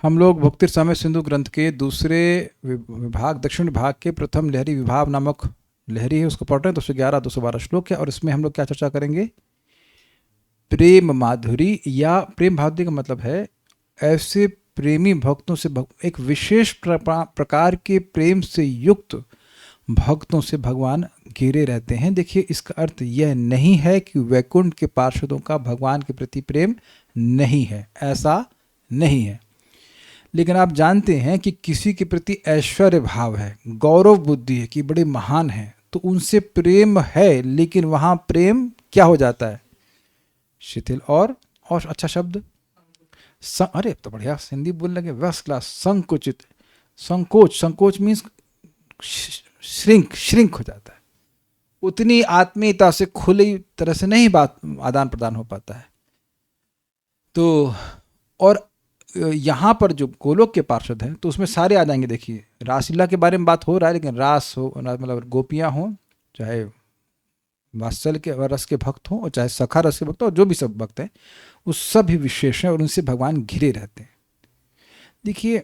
हम लोग भक्ति रसामृत सिंधु ग्रंथ के दूसरे विभाग दक्षिण विभाग के प्रथम लहरी विभाव नामक लहरी है उसको पढ़ रहे हैं। 211 212 श्लोक है और इसमें हम लोग क्या चर्चा करेंगे? प्रेम माधुरी या प्रेम माधुरी का मतलब है ऐसे प्रेमी भक्तों से एक विशेष प्रकार के प्रेम से युक्त भक्तों से भगवान घिरे रहते हैं। देखिए, इसका अर्थ यह नहीं है कि वैकुंठ के पार्षदों का भगवान के प्रति प्रेम नहीं है, ऐसा नहीं है। लेकिन आप जानते हैं कि किसी के प्रति ऐश्वर्य भाव है, गौरव बुद्धि है कि बड़े महान हैं, तो उनसे प्रेम है, लेकिन वहाँ प्रेम क्या हो जाता है? शिथिल और अच्छा शब्द अरे तो बढ़िया हिंदी बोल लगे, फर्स्ट क्लास। संकुचित, संकोच मीन्स श्रिंक हो जाता है। उतनी आत्मीयता से खुली तरह से नहीं बात आदान प्रदान हो पाता है। तो और यहाँ पर जो गोलोक के पार्षद हैं तो उसमें सारे आ जाएंगे। देखिए, रासलीला के बारे में बात हो रहा है, लेकिन रास हो मतलब गोपियाँ हों, चाहे वात्सल्य के रस के भक्त हों और चाहे सखा रस के भक्त हों, जो भी सब भक्त हैं उस सब भी विशेष हैं और उनसे भगवान घिरे रहते हैं। देखिए,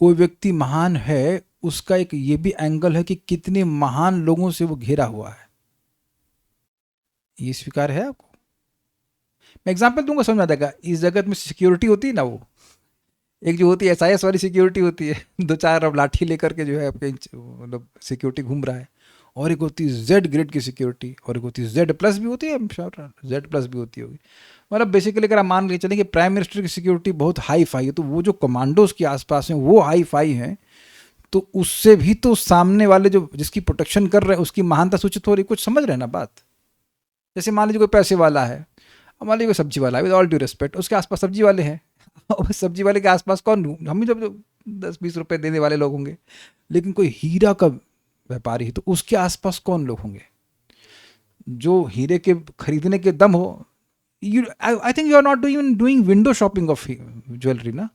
कोई व्यक्ति महान है, उसका एक ये भी एंगल है कि कितने महान लोगों से वो घिरा हुआ है। ये स्वीकार है आपको? मैं एग्जाम्पल दूंगा, समझ आ जाएगा। इस जगत में सिक्योरिटी होती है ना, वो एक जो होती है SIS वाली सिक्योरिटी होती है, 2-4 अब लाठी लेकर के जो है आपके मतलब सिक्योरिटी घूम रहा है, और एक होती है Z ग्रेड की सिक्योरिटी, और एक होती है Z+ भी होती है, Z+ भी होती होगी। मतलब बेसिकली अगर आप मान के चलें कि प्राइम मिनिस्टर की सिक्योरिटी बहुत हाई फाई है, तो वो जो कमांडोज के आसपास हैं वो हाई फाई हैं, तो उससे भी तो सामने वाले जो जिसकी प्रोटेक्शन कर रहे हैं उसकी महानता सूचित हो रही। कुछ समझ रहे हैं ना बात? जैसे मान लीजिए कोई पैसे वाला है, मान लीजिए कोई सब्जी वाला है, विद ऑल ड्यू रिस्पेक्ट, उसके आसपास सब्जी वाले हैं और सब्जी वाले के आसपास कौन? हम ही जब 10-20 रुपए देने वाले लोग होंगे। लेकिन कोई हीरा का व्यापारी है तो उसके आसपास कौन लोग होंगे? जो हीरे के खरीदने के दम हो। I think you are not doing window shopping of jewellery ना।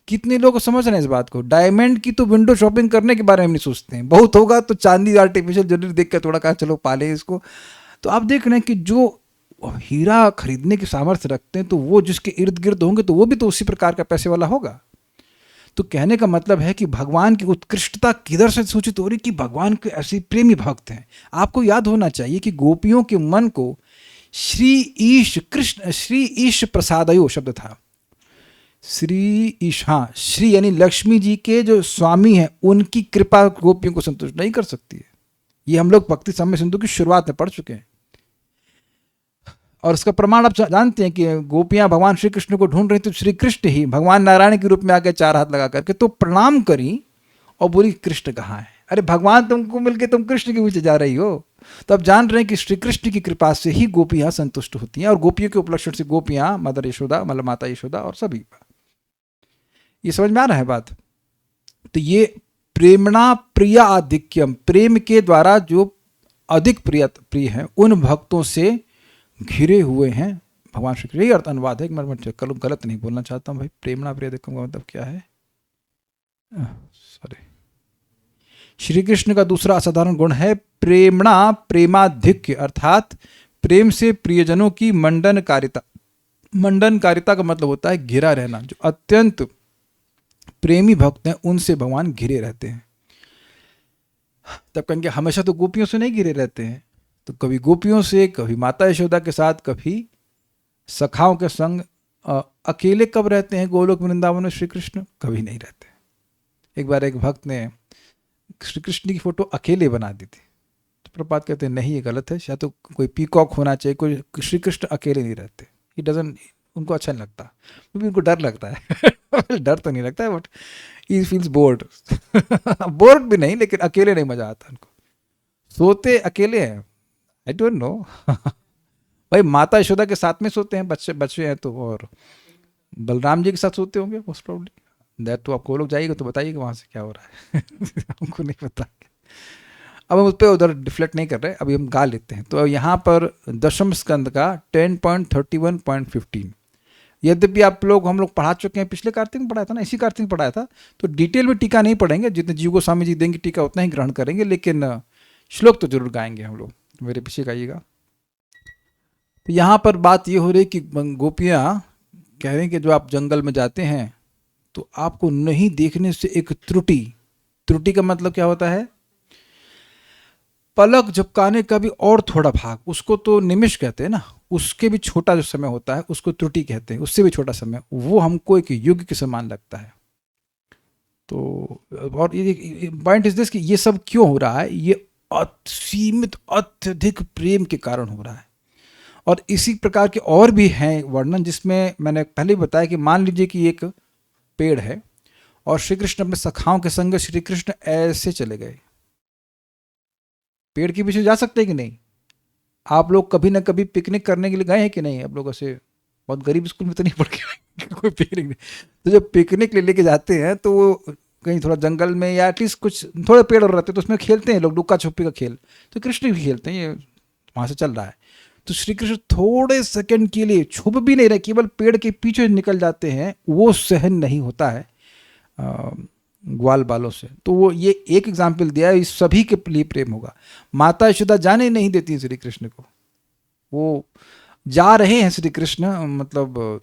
कितने लोग समझ रहे हैं इस बात को? डायमंड की तो विंडो शॉपिंग करने के बारे में नहीं सोचते हैं। बहुत होगा तो चांदी आर्टिफिशियल ज्वेलरी देख कर थोड़ा कहा चलो पाले इसको। तो आप देख रहे हैं कि जो हीरा खरीदने की सामर्थ्य रखते हैं तो वो जिसके इर्द गिर्द होंगे तो वो भी तो उसी प्रकार का पैसे वाला होगा। तो कहने का मतलब है कि भगवान की उत्कृष्टता किधर से सूचित हो रही कि भगवान के ऐसे प्रेमी भक्त हैं। आपको याद होना चाहिए कि गोपियों के मन को श्री ईश प्रसादयो शब्द था। श्री ईश, हाँ, श्री यानी लक्ष्मी जी के जो स्वामी हैं उनकी कृपा गोपियों को संतुष्ट नहीं कर सकती है। ये हम लोग भक्ति रसामृत सिंधु की शुरुआत में पढ़ चुके हैं। और इसका प्रमाण आप जानते हैं कि गोपियां भगवान श्री कृष्ण को ढूंढ रही थी, तो श्री कृष्ण ही भगवान नारायण के रूप में आके 4 हाथ लगा करके तो प्रणाम करी और बोली कृष्ण कहाँ है? अरे भगवान तुमको मिलके तुम कृष्ण के पीछे जा रही हो। तो अब जान रहे हैं कि श्री कृष्ण की कृपा से ही गोपियां संतुष्ट होती हैं, और गोपियों के उपलक्षण से गोपियां मदर यशोदा मतलब माता यशोदा और सभी। ये समझ में आ रहा है बात? तो ये प्रेमणा प्रिया आधिक्यम, प्रेम के द्वारा जो अधिक प्रिय हैं उन भक्तों से घिरे हुए हैं भगवान श्री कृष्ण। यही अर्थ अनुवाद है। मैं गलत नहीं बोलना चाहता हूँ भाई। प्रेमणा प्रिय आधिक्यम का मतलब क्या है? सॉरी, श्री कृष्ण का दूसरा असाधारण गुण है प्रेमणा प्रेमाधिक्य, अर्थात प्रेम से प्रियजनों की मंडनकारिता। मंडनकारिता का मतलब होता है घिरा रहना। जो अत्यंत प्रेमी भक्त हैं उनसे भगवान घिरे रहते हैं। तब कहेंगे हमेशा तो गोपियों से नहीं घिरे रहते हैं, तो कभी गोपियों से, कभी माता यशोदा के साथ, कभी सखाओं के संग। अकेले कब रहते हैं गोलोक वृंदावन में श्री कृष्ण? कभी नहीं रहते। एक बार एक भक्त ने श्री कृष्ण की फोटो अकेले बना दी थी, तो प्रभुपाद कहते हैं नहीं, ये गलत है, शायद तो कोई पीकॉक होना चाहिए, कोई श्री कृष्ण अकेले नहीं रहते। ही डजन, उनको अच्छा नहीं लगता, क्योंकि उनको डर लगता है डर तो नहीं लगता है, but he feels board board भी नहीं, लेकिन अकेले नहीं मजा आता उनको। सोते अकेले हैं, आई डोंट नो भाई। माता यशोदा के साथ में सोते हैं, बच्चे हैं तो, और बलराम जी के साथ सोते होंगे मोस्ट प्रॉब्ली। दैट तो आपको लोग जाइएगा तो बताइएगा वहाँ से क्या हो रहा है हमको नहीं पता। अब हम उस पर उधर डिफ्लेक्ट नहीं कर रहे, अभी हम गा लेते हैं। तो यहाँ पर दशम स्कंद का 10.31.15, यद्यपि आप लोग हम लोग पढ़ा चुके हैं, पिछले कार्तिक में पढ़ाया था ना, इसी कार्तिक में पढ़ाया था, तो डिटेल में टीका नहीं पढ़ेंगे। जितने जीव गोस्वामी जी देंगे टीका उतना ही ग्रहण करेंगे, लेकिन श्लोक तो जरूर गाएंगे हम लोग। मेरे पीछे गाइएगा। तो यहाँ पर बात ये हो रही कि गोपियाँ कह रही हैं कि जो आप जंगल में जाते हैं तो आपको नहीं देखने से एक त्रुटि का मतलब क्या होता है? पलक झपकाने का भी और थोड़ा भाग, उसको तो निमिष कहते हैं ना, उसके भी छोटा जो समय होता है उसको त्रुटि कहते हैं, उससे भी छोटा समय, वो हमको एक युग के समान लगता है। तो और पॉइंट इज दिस कि ये सब क्यों हो रहा है? ये असीमित अत्यधिक प्रेम के कारण हो रहा है। और इसी प्रकार के और भी हैं वर्णन, जिसमें मैंने पहले भी बताया कि मान लीजिए कि एक पेड़ है और श्री कृष्ण अपने सखाओं के संग श्री कृष्ण ऐसे चले गए, पेड़ के पीछे जा सकते हैं कि नहीं? आप लोग कभी ना कभी पिकनिक करने के लिए गए हैं कि नहीं? आप लोग ऐसे बहुत गरीब स्कूल में तो नहीं पढ़ के कोई पिकनिक नहीं, तो जब पिकनिक लेके जाते हैं तो वो कहीं थोड़ा जंगल में या एटलीस्ट कुछ थोड़े पेड़ और रहते हैं तो उसमें खेलते हैं लोग लुक्का छुपी का खेल, तो कृष्ण भी खेलते हैं, ये वहाँ से चल रहा है। तो श्री कृष्ण थोड़े सेकंड के लिए छुप भी नहीं रहे, केवल पेड़ के पीछे निकल जाते हैं, वो सहन नहीं होता है ग्वाल बालों से। तो वो ये एक एग्जाम्पल दिया है, इस सभी के लिए प्रेम होगा। माता यशोदा जाने नहीं देती श्री कृष्ण को, वो जा रहे हैं श्री कृष्ण मतलब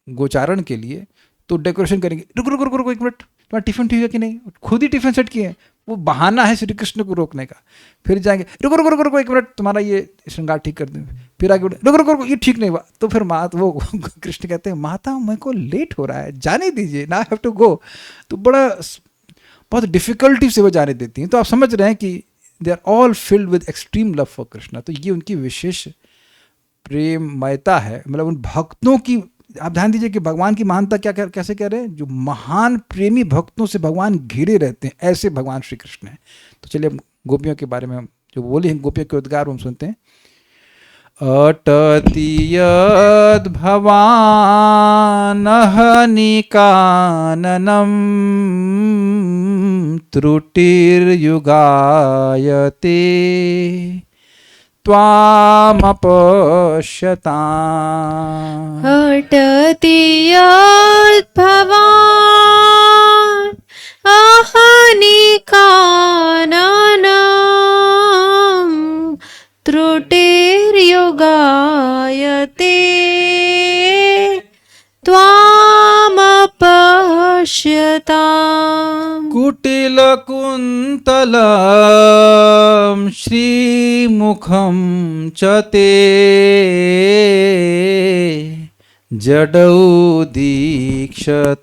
गोचारण के लिए, तो डेकोरेशन करेंगे, रुको रुको रुको रुको एक मिनट, तुम्हारा टिफिन ठीक है कि नहीं? खुद ही टिफिन सेट किए हैं, वो बहाना है श्री कृष्ण को रोकने का। फिर जाएंगे, रुको रुको रुको रुको एक मिनट, तुम्हारा ये श्रृंगार ठीक कर दें। फिर आगे रुको रुको रुको, ये ठीक नहीं हुआ, तो फिर वो कृष्ण कहते हैं माता मेरे को लेट हो रहा है, जाने दीजिए ना, हैव टू गो। तो बहुत डिफिकल्टी से वो जाने देती हैं। तो आप समझ रहे हैं कि they are all filled with extreme love for Krishna. तो ये उनकी विशेष प्रेममयता है, मतलब उन भक्तों की। आप ध्यान दीजिए कि भगवान की महानता क्या कैसे कह रहे हैं, जो महान प्रेमी भक्तों से भगवान घिरे रहते हैं, ऐसे भगवान श्री कृष्ण हैं। तो चलिए हम गोपियों के बारे में जो बोली हैं, गोपियों के उद्गार हम सुनते हैं। अटति यद् भवानः निकाननं त्रुटिर्युगायते त्वामपश्यताम्। अटति यद् भवान् अहनिकाननं त्रुटिर्युगायते त्वामपश्यताम्। कुटिलकुन्तलं श्रीमुखं च ते जडौ दीक्षतां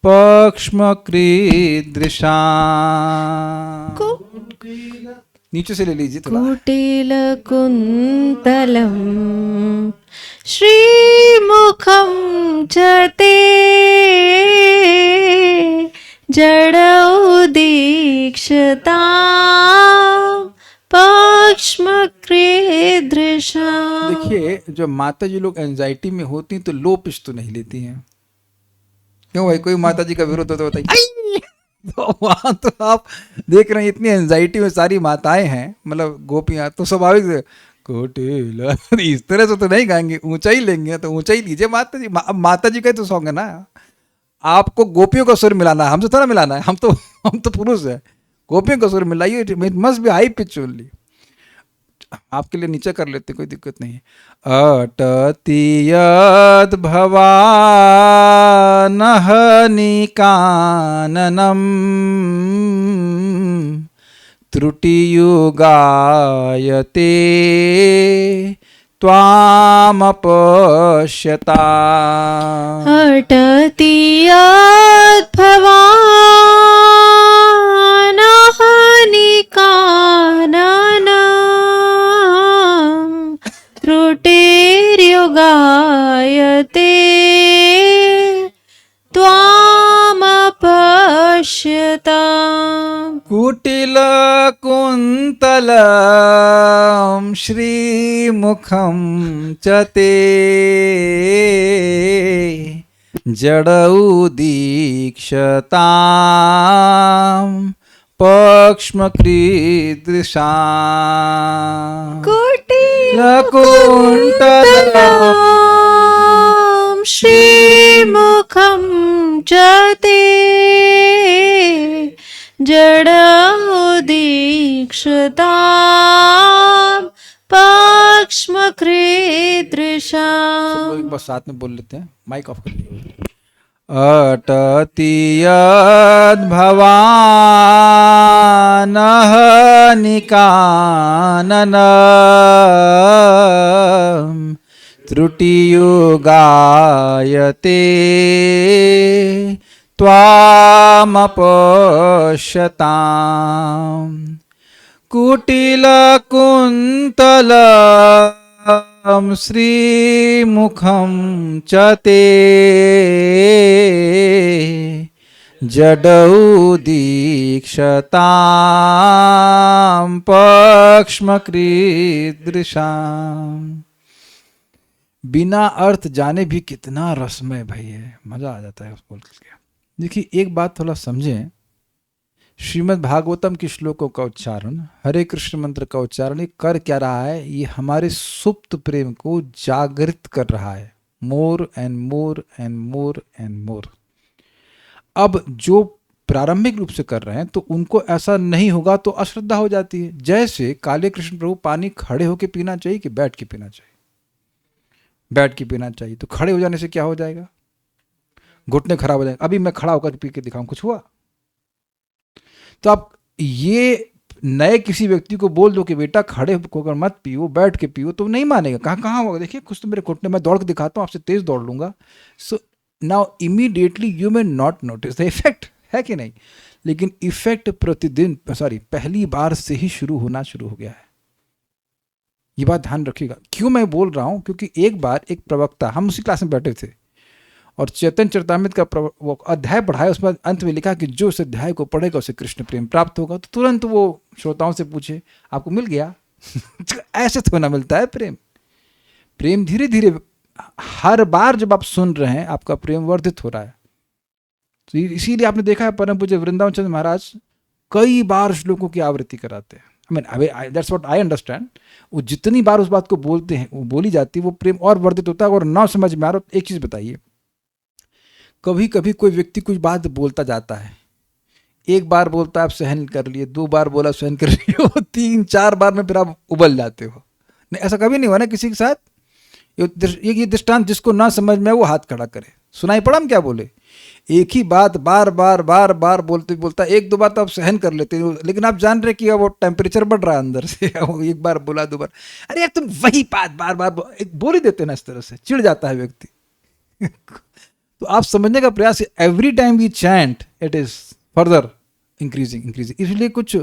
पक्ष्मकृदृशाम्। नीचे से ले लीजिए थोड़ा। कुटिलकुन्तलं श्रीमुखं च ते जडौ दीक्षतां पक्ष्मकृदृशाम्। देखिए, जो माता जी लोग एंजाइटी में होती हैं तो लो पिच तो नहीं लेती हैं। क्यों भाई, कोई माता जी का विरोध होता बताइए। तो वहाँ तो आप देख रहे हैं इतनी एंजाइटी में सारी माताएं हैं, मतलब गोपियाँ, तो स्वाभाविक से कोटिल इस तरह से तो नहीं गाएंगे, ऊंचा ही लेंगे, तो ऊंचा ही लीजिए माता जी। अब माता जी का ही तो सॉन्ग है ना, आपको गोपियों का सुर मिलाना है, हमसे थोड़ा मिलाना है, हम तो पुरुष है। गोपियों का सुर मिलाइए, it must be high pitch only. आपके लिए नीचे कर लेते, कोई दिक्कत नहीं है। अटति यद् भवानः निकाननं त्रुटियुगायते त्वामपश्यताम्। अटति यद् भवानः निकाननं त्रुटिर्युगायते त्वामपश्यताम्। कुटिलकुन्तलं श्रीमुखं च ते जडौ दीक्षतां पक्ष्मकृदृशाम्। कुटिलकुन्तलं श्रीमुखं च ते जडौ दीक्षतां पक्ष्मकृदृशाम्। पक्ष्मकृदृशाम्। एक बार साथ में बोल लेते हैं, माइक ऑफ कर लीजिए। अटति यद्भवानः निकाननम् त्रुटियुगायते त्वामपश्यताम् कुटिलकुन्तलं श्रीमुखं च ते जडौ दीक्षतां पक्ष्मकृदृशाम्। बिना अर्थ जाने भी कितना रसमय भाई है, मजा आ जाता है उस बोल के। देखिए एक बात थोड़ा समझें, श्रीमद् भागवतम के श्लोकों का उच्चारण, हरे कृष्ण मंत्र का उच्चारण, ये कर क्या रहा है? ये हमारे सुप्त प्रेम को जागृत कर रहा है, more and more and more and more. अब जो प्रारंभिक रूप से कर रहे हैं तो उनको ऐसा नहीं होगा तो अश्रद्धा हो जाती है। जैसे काले कृष्ण प्रभु पानी खड़े होकर पीना चाहिए कि बैठ के पीना चाहिए? बैठ के पीना चाहिए। तो खड़े हो जाने से क्या हो जाएगा? घुटने खराब हो जाएंगे। अभी मैं खड़ा होकर पी के दिखाऊं, कुछ हुआ? तो आप ये नए किसी व्यक्ति को बोल दो कि बेटा खड़े होकर मत पियो, बैठ के पियो, तो नहीं मानेगा। कहाँ होगा? देखिए कुछ तो मेरे घुटने, मैं दौड़ के दिखाता हूँ, आपसे तेज दौड़ लूंगा। So now immediately you may not notice the effect, है कि नहीं? लेकिन इफेक्ट प्रतिदिन, पहली बार से ही शुरू होना शुरू हो गया है। ये बात ध्यान रखिएगा। क्यों मैं बोल रहा हूँ? क्योंकि एक बार एक प्रवक्ता, हम उसी क्लास में बैठे थे और चैतन्य चरितामृत का वो अध्याय पढ़ाया, उसमें अंत में लिखा कि जो इस अध्याय को पढ़ेगा उसे कृष्ण प्रेम प्राप्त होगा। तो तुरंत वो श्रोताओं से पूछे आपको मिल गया? ऐसे तो ना मिलता है प्रेम। प्रेम धीरे धीरे, हर बार जब आप सुन रहे हैं आपका प्रेम वर्धित हो रहा है। तो इसीलिए आपने देखा है परम पूज्य वृंदावन चंद्र महाराज कई बार श्लोकों की आवृत्ति कराते हैं। That's what I understand. वो जितनी बार उस बात को बोलते हैं, वो बोली जाती है, वो प्रेम और वर्धित होता है। और ना समझ में आ रहा, एक चीज बताइए, कभी कभी कोई व्यक्ति कुछ बात बोलता जाता है, एक बार बोलता है आप सहन कर लिए, 2 बार बोला सहन कर लिए, 3-4 बार में फिर आप उबल जाते हो। नहीं, ऐसा कभी नहीं हुआ ना किसी के साथ? ये दृष्टांत जिसको ना समझ में वो हाथ खड़ा करे। सुनाई पड़ा हम क्या बोले? एक ही बात बार बार बोलते बोलता, 1-2 बार तो आप सहन कर लेते हो, लेकिन आप जान रहे कि वो टेम्परेचर बढ़ रहा है अंदर से। एक बार बोला, 2 बार, अरे यार तुम वही बात बार बोल ही देते ना, इस तरह से चिढ़ जाता है व्यक्ति। तो आप समझने का प्रयास, every time we chant it is further increasing. इसलिए कुछ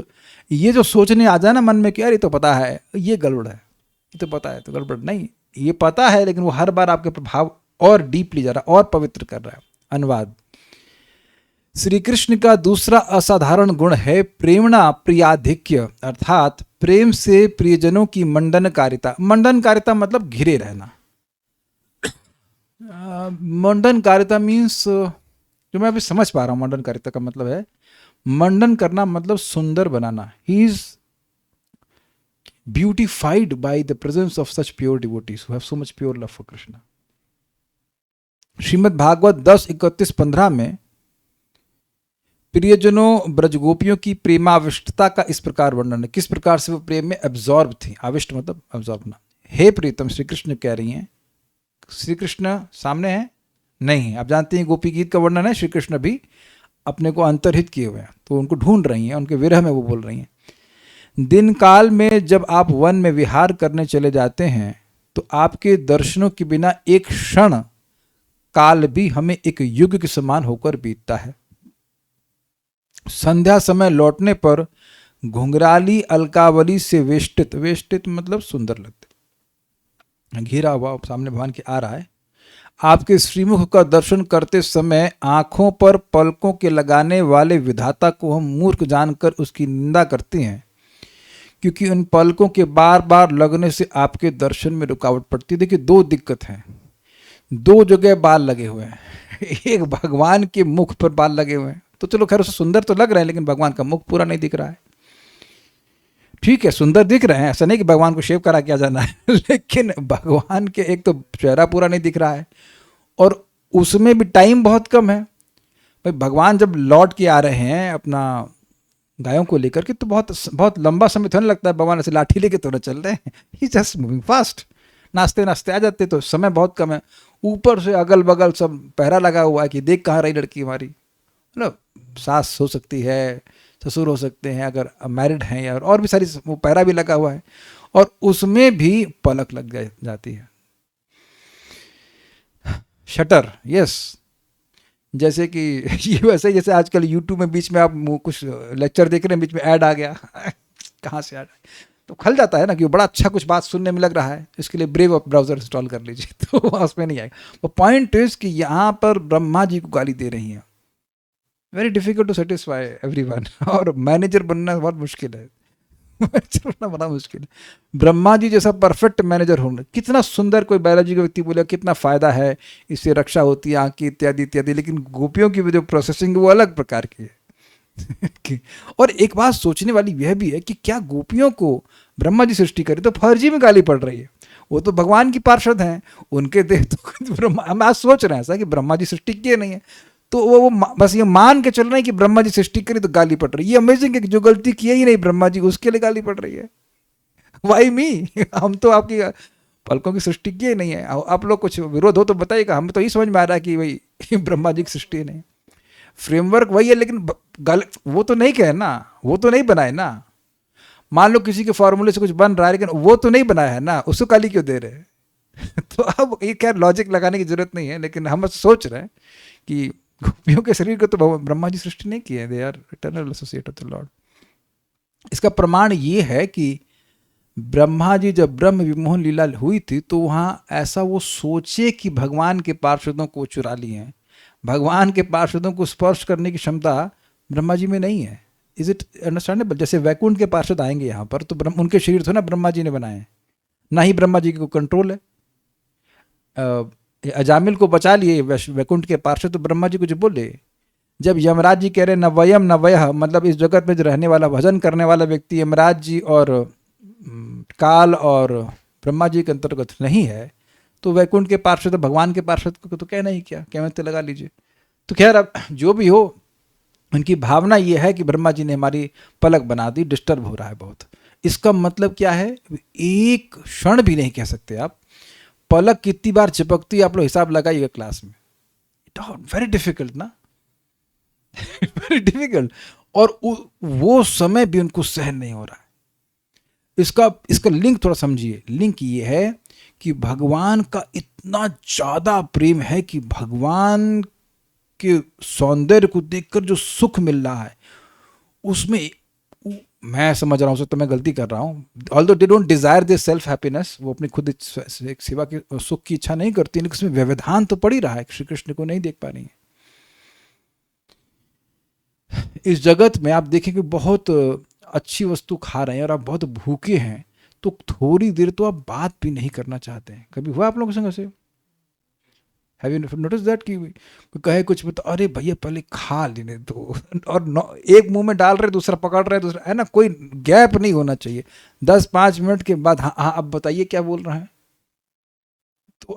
ये जो सोचने आ जाए ना मन में कि यार ये तो पता है ये गड़बड़ है, ये तो पता है तो गड़बड़ नहीं, ये पता है, लेकिन वो हर बार आपके प्रभाव और डीपली जा रहा है और पवित्र कर रहा है। अनुवाद, श्री कृष्ण का दूसरा असाधारण गुण है प्रेमणा प्रियाधिक्य, अर्थात प्रेम से प्रियजनों की मंडनकारिता। मंडनकारिता मतलब घिरे रहना। मंडनकारिता मीन्स, जो मैं अभी समझ पा रहा हूँ मंडनकारिता का मतलब है, मंडन करना मतलब सुंदर बनाना। He is beautified by the presence of such pure devotees who have so much pure love for Krishna. Srimad Bhagavat 10:31-15 में प्रियजनों ब्रजगोपियों की प्रेमाविष्टता का इस प्रकार वर्णन है, किस प्रकार से वो प्रेम में एब्जॉर्ब थी। आविष्ट मतलब एब्जॉर्ब ना। हे प्रीतम, श्री कृष्ण कह रही हैं, श्री कृष्ण सामने है नहीं, आप जानते हैं गोपी गीत का वर्णन है, श्री कृष्ण भी अपने को अंतर्हित किए हुए हैं, तो उनको ढूंढ रही हैं, उनके विरह में वो बोल रही हैं। दिन काल में जब आप वन में विहार करने चले जाते हैं तो आपके दर्शनों के बिना एक क्षण काल भी हमें एक युग के समान होकर बीतता है। संध्या समय लौटने पर घुंघराली अलकावली से वेष्टित, वेष्टित मतलब सुंदर लगते, घिरा हुआ सामने भगवान के आ रहा है, आपके श्रीमुख का दर्शन करते समय आंखों पर पलकों के लगाने वाले विधाता को हम मूर्ख जानकर उसकी निंदा करते हैं, क्योंकि उन पलकों के बार बार लगने से आपके दर्शन में रुकावट पड़ती है। देखिए 2 दिक्कत हैं, 2 जगह बाल लगे हुए हैं। एक भगवान के मुख पर बाल लगे हुए हैं, तो चलो खैर उसे सुंदर तो लग रहे हैं, लेकिन भगवान का मुख पूरा नहीं दिख रहा है। ठीक है, सुंदर दिख रहे हैं, ऐसा नहीं कि भगवान को शेव करा किया जाना है, लेकिन भगवान के एक तो चेहरा पूरा नहीं दिख रहा है और उसमें भी टाइम बहुत कम है। भाई भगवान जब लौट के आ रहे हैं अपना गायों को लेकर के, तो बहुत बहुत लंबा समय थोड़ा लगता है, भगवान ऐसे लाठी लेके थोड़ा चल रहे हैं, ही जस्ट मूविंग फास्ट, नाचते नाचते आ जाते, तो समय बहुत कम है। ऊपर से अगल बगल सब पहरा लगा हुआ है कि देख कहाँ रही लड़की हमारी, मतलब सास हो सकती है, ससुर हो सकते हैं अगर मैरिड हैं, या और भी सारी वो पहरा भी लगा हुआ है, और उसमें भी पलक लग जाती है। शटर, यस, जैसे कि ये वैसे जैसे आजकल यूट्यूब में बीच में आप कुछ लेक्चर देख रहे हैं, बीच में ऐड आ गया कहाँ से ऐड, तो खल जाता है ना कि बड़ा अच्छा कुछ बात सुनने में लग रहा है, इसके लिए ब्रेव ब्राउजर इंस्टॉल कर लीजिए तो उसमें नहीं आएगा। वो पॉइंट इज कि यहाँ पर ब्रह्मा जी को गाली दे रही हैं, very difficult to satisfy everyone और मैनेजर बनना बहुत मुश्किल है मैनेजर बनना बड़ा मुश्किल है। ब्रह्मा जी जैसा परफेक्ट मैनेजर होना, कितना सुंदर कोई बायोलॉजी का व्यक्ति बोले कितना फायदा है, इससे रक्षा होती है आँख की इत्यादि इत्यादि, लेकिन गोपियों की जो प्रोसेसिंग वो अलग प्रकार की है और एक बात सोचने वाली यह भी है कि क्या गोपियों को ब्रह्मा जी सृष्टि करे तो फर्जी में गाली पड़ रही है, वो तो भगवान की पार्षद हैं, उनके देह तो ब्रह्मा, हम आज सोच रहे हैं ऐसा कि ब्रह्मा जी सृष्टि किए नहीं है, तो वो बस ये मान के चल रहे हैं कि ब्रह्मा जी सृष्टि करी तो गाली पड़ रही है। ये अमेजिंग है कि जो गलती किए ही नहीं ब्रह्मा जी, उसके लिए गाली पड़ रही है। वाई मी हम तो आपकी पलकों की सृष्टि किए नहीं है, आप लोग कुछ विरोध हो तो बताइएगा, हमें तो यही समझ में आ रहा है कि भाई ब्रह्मा जी की सृष्टि नहीं, फ्रेमवर्क वही है, लेकिन वो तो नहीं कहे ना, वो तो नहीं बनाए ना। मान लो किसी के फॉर्मूले से कुछ बन रहा है लेकिन वो तो नहीं बनाया है ना, उसको गाली क्यों दे रहे हैं तो अब ये खैर लॉजिक लगाने की जरूरत नहीं है, लेकिन हम सोच रहे हैं कि गोपियों के शरीर को तो ब्रह्मा जी सृष्टि नहीं किए, they are eternal associate of the Lord. इसका प्रमाण ये है कि ब्रह्मा जी जब ब्रह्म विमोहन लीला हुई थी तो वहाँ ऐसा वो सोचे कि भगवान के पार्षदों को चुरा लिए हैं, भगवान के पार्षदों को स्पर्श करने की क्षमता ब्रह्मा जी में नहीं है। Is it understandable? जैसे वैकुंठ के पार्षद आएंगे यहाँ पर तो उनके शरीर तो ना ब्रह्मा जी ने बनाए, ना ही ब्रह्मा जी को कंट्रोल है। अजामिल को बचा लिए वैकुंठ के पार्षद, तो ब्रह्मा जी को जो बोले, जब यमराज जी कह रहे न वयम न वयह, मतलब इस जगत में जो रहने वाला भजन करने वाला व्यक्ति यमराज जी और काल और ब्रह्मा जी के अंतर्गत नहीं है, तो वैकुंठ के पार्षद भगवान के पार्षद को तो कहना ही क्या, कहते लगा लीजिए। तो खैर अब जो भी हो, उनकी भावना ये है कि ब्रह्मा जी ने हमारी पलक बना दी, डिस्टर्ब हो रहा है बहुत। इसका मतलब क्या है, एक क्षण भी नहीं कह सकते आप। पलक कितनी बार चिपकती है आप लोग हिसाब लगाइएगा क्लास में, वेरी डिफिकल्ट ना वेरी डिफिकल्ट, और वो समय भी उनको सहन नहीं हो रहा है। इसका लिंक थोड़ा समझिए। लिंक ये है कि भगवान का इतना ज़्यादा प्रेम है कि भगवान के सौंदर्य को देखकर जो सुख मिल रहा है उसमें, मैं समझ रहा हूँ तो मैं गलती कर रहा हूँ, although they don't Dzire this self happiness, वो अपनी खुद एक सेवा के सुख की इच्छा नहीं करती, लेकिन उसमें व्यवधान तो पड़ ही रहा है, श्री कृष्ण को नहीं देख पा रही है। इस जगत में आप देखेंगे बहुत अच्छी वस्तु खा रहे हैं और आप बहुत भूखे हैं, तो थोड़ी देर तो आप बात भी नहीं करना चाहते हैं। कभी हुआ आप लोगों के संग ऐसे? हैव यू नोटिस दैट कि कहे कुछ तो अरे भैया पहले खा लेने दो, और एक मुंह में डाल रहे दूसरा पकड़ रहे दूसरा, है ना, कोई गैप नहीं होना चाहिए। 10-5 मिनट के बाद हाँ हाँ अब बताइए क्या बोल रहे हैं। तो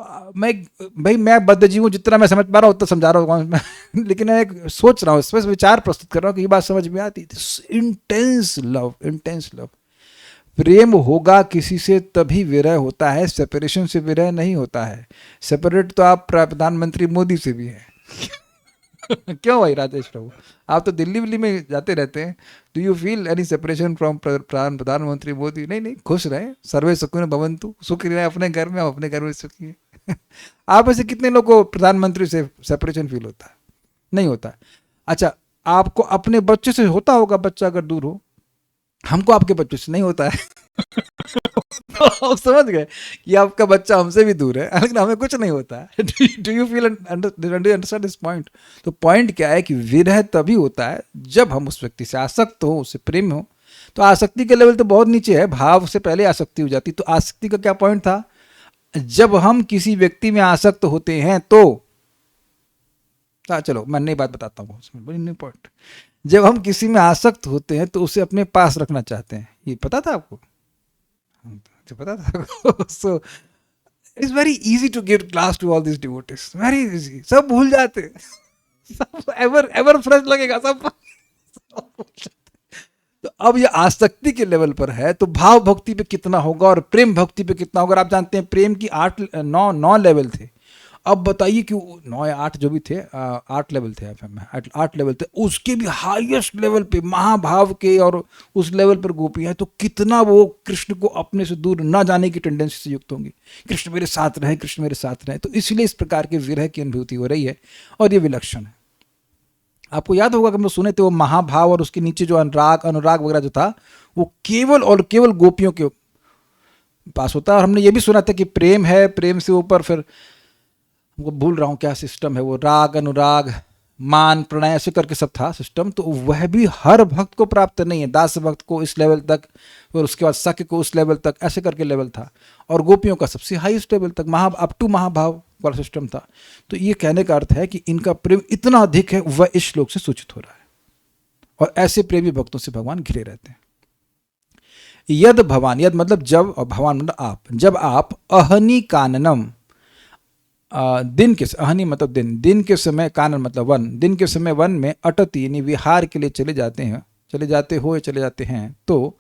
मैं बद्धजीव हूँ, जितना मैं समझ पा रहा हूँ उतना समझा रहा हूँ लेकिन मैं एक सोच रहा हूँ, इस पर विचार प्रस्तुत कर रहा हूँ कि ये बात समझ में आती। इंटेंस लव, इंटेंस लव, प्रेम होगा किसी से तभी विरह होता है, सेपरेशन से विरह नहीं होता है। सेपरेट तो आप प्रधानमंत्री मोदी से भी हैं क्यों भाई राजेश प्रभु, आप तो दिल्ली विल्ली में जाते रहते हैं, do you feel any separation from प्रधानमंत्री मोदी? नहीं नहीं, खुश रहे, सर्वे सुखिनो भवन्तु, सुखी रहे अपने घर में, अपने घर में सुखी है आप ऐसे कितने लोगों को प्रधानमंत्री से सेपरेशन फील होता है? नहीं होता। अच्छा, आपको अपने बच्चे से होता होगा, बच्चा अगर दूर हो, हमको आपके बच्चों से नहीं होता है तो आप समझ गए कि आपका बच्चा हमसे भी दूर है, लेकिन हमें कुछ नहीं होता है do you feel understand this point? तो पॉइंट क्या है कि विरह तभी होता है जब हम उस व्यक्ति से आसक्त हो, उससे प्रेम हो। तो आसक्ति के लेवल तो बहुत नीचे है, भाव से पहले आसक्ति हो जाती। तो आसक्ति का क्या पॉइंट था? जब हम किसी व्यक्ति में आसक्त होते हैं तो चलो मैं नई बात बताता हूँ, बड़ी न्यू पॉइंट। जब हम किसी में आसक्त होते हैं तो उसे अपने पास रखना चाहते हैं। ये पता था आपको? तो पता था so it's very easy to give class to all this devotees, very easy. सब भूल जाते सब एवर फ्रेश लगेगा सब तो अब ये आसक्ति के लेवल पर है, तो भाव भक्ति पे कितना होगा और प्रेम भक्ति पे कितना होगा। आप जानते हैं प्रेम की 9 लेवल थे। अब बताइए कि 9 या 8 जो भी थे, 8 लेवल थे, 8 लेवल थे, उसके भी हाईएस्ट लेवल पे महाभाव के और उस लेवल पर गोपियां, तो कितना वो कृष्ण को अपने से दूर ना जाने की टेंडेंसी से युक्त होंगी। कृष्ण मेरे साथ रहे, कृष्ण मेरे साथ रहे। तो इसलिए इस प्रकार के विरह की अनुभूति हो रही है और ये विलक्षण है। आपको याद होगा कि हम लोग सुने थे वो महाभाव और उसके नीचे जो अनुराग अनुराग वगैरह जो था वो केवल और केवल गोपियों के पास होता है। और हमने ये भी सुना था कि प्रेम है, प्रेम से ऊपर फिर वो भूल रहा हूँ क्या सिस्टम है, वो राग अनुराग मान प्रणय ऐसे करके सब था सिस्टम। तो वह भी हर भक्त को प्राप्त नहीं है। दास भक्त को इस लेवल तक, और उसके बाद सख्य को उस लेवल तक, ऐसे करके लेवल था। और गोपियों का सबसे हाईएस्ट लेवल तक अप टू महाभाव वाला सिस्टम था। तो ये कहने का अर्थ है कि इनका प्रेम इतना अधिक है, वह इस श्लोक से सूचित हो रहा है। और ऐसे प्रेमी भक्तों से भगवान घिरे रहते हैं। यद भवान, यद मतलब जब, और भवान मतलब आप, जब आप अहनि काननम, दिन के, अहनि मतलब दिन, दिन के समय, कानन मतलब वन, दिन के समय वन में अटति यानी विहार के लिए चले जाते हैं, चले जाते हैं, तो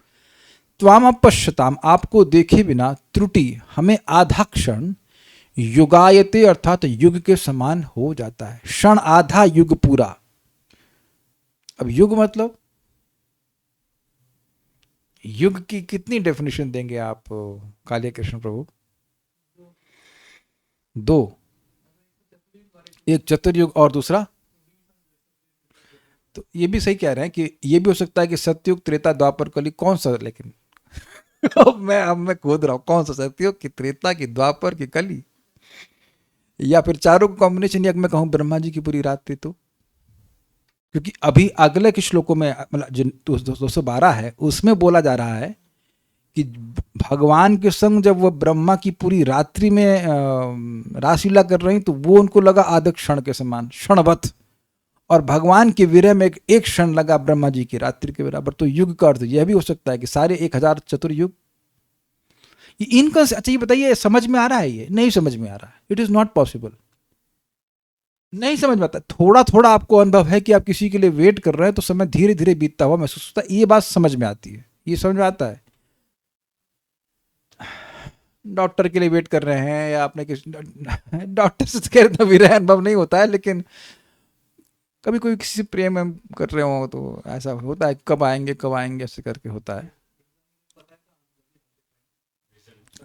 त्वाम अपश्यताम, आपको देखे बिना, त्रुटि हमें आधा क्षण, युगायते अर्थात युग के समान हो जाता है। क्षण आधा, युग पूरा। अब युग मतलब, युग की कितनी डेफिनेशन देंगे आप कालिया कृष्ण प्रभु? 2, एक चतुर्युग और दूसरा, तो ये भी सही कह रहे हैं कि ये भी हो सकता है कि सतयुग त्रेता द्वापर कली, कौन सा लेकिन अब मैं खोद रहा हूं कौन सा सतयुग की, त्रेता की, द्वापर की, कली, या फिर चारों का कॉम्बिनेशन। या मैं कहूं ब्रह्मा जी की पूरी रात्रि, तो क्योंकि अभी अगले के श्लोकों में मतलब जो 212 है उसमें बोला जा रहा है कि भगवान के संग जब वह ब्रह्मा की पूरी रात्रि में रासलीला कर रही, तो वो उनको लगा आधे क्षण के समान, क्षणवत। और भगवान के विरह में एक क्षण लगा ब्रह्मा जी की रात्रि के बराबर। तो युग का अर्थ यह भी हो सकता है कि सारे 1000 चतुर्युग। इनका अच्छा ये बताइए, समझ में आ रहा है? ये नहीं समझ में आ रहा है। इट इज नॉट पॉसिबल, नहीं समझ में आता। थोड़ा थोड़ा आपको अनुभव है कि आप किसी के लिए वेट कर रहे हैं, तो समय धीरे धीरे बीतता हुआ महसूस होता है। ये बात समझ में आती है, ये समझ में आता है। डॉक्टर के लिए वेट कर रहे हैं, या आपने किसी डॉक्टर से कह रहे विरह अनुभव नहीं होता है, लेकिन कभी कोई किसी से प्रेम कर रहे हो तो ऐसा होता है, कब आएंगे ऐसे करके होता है।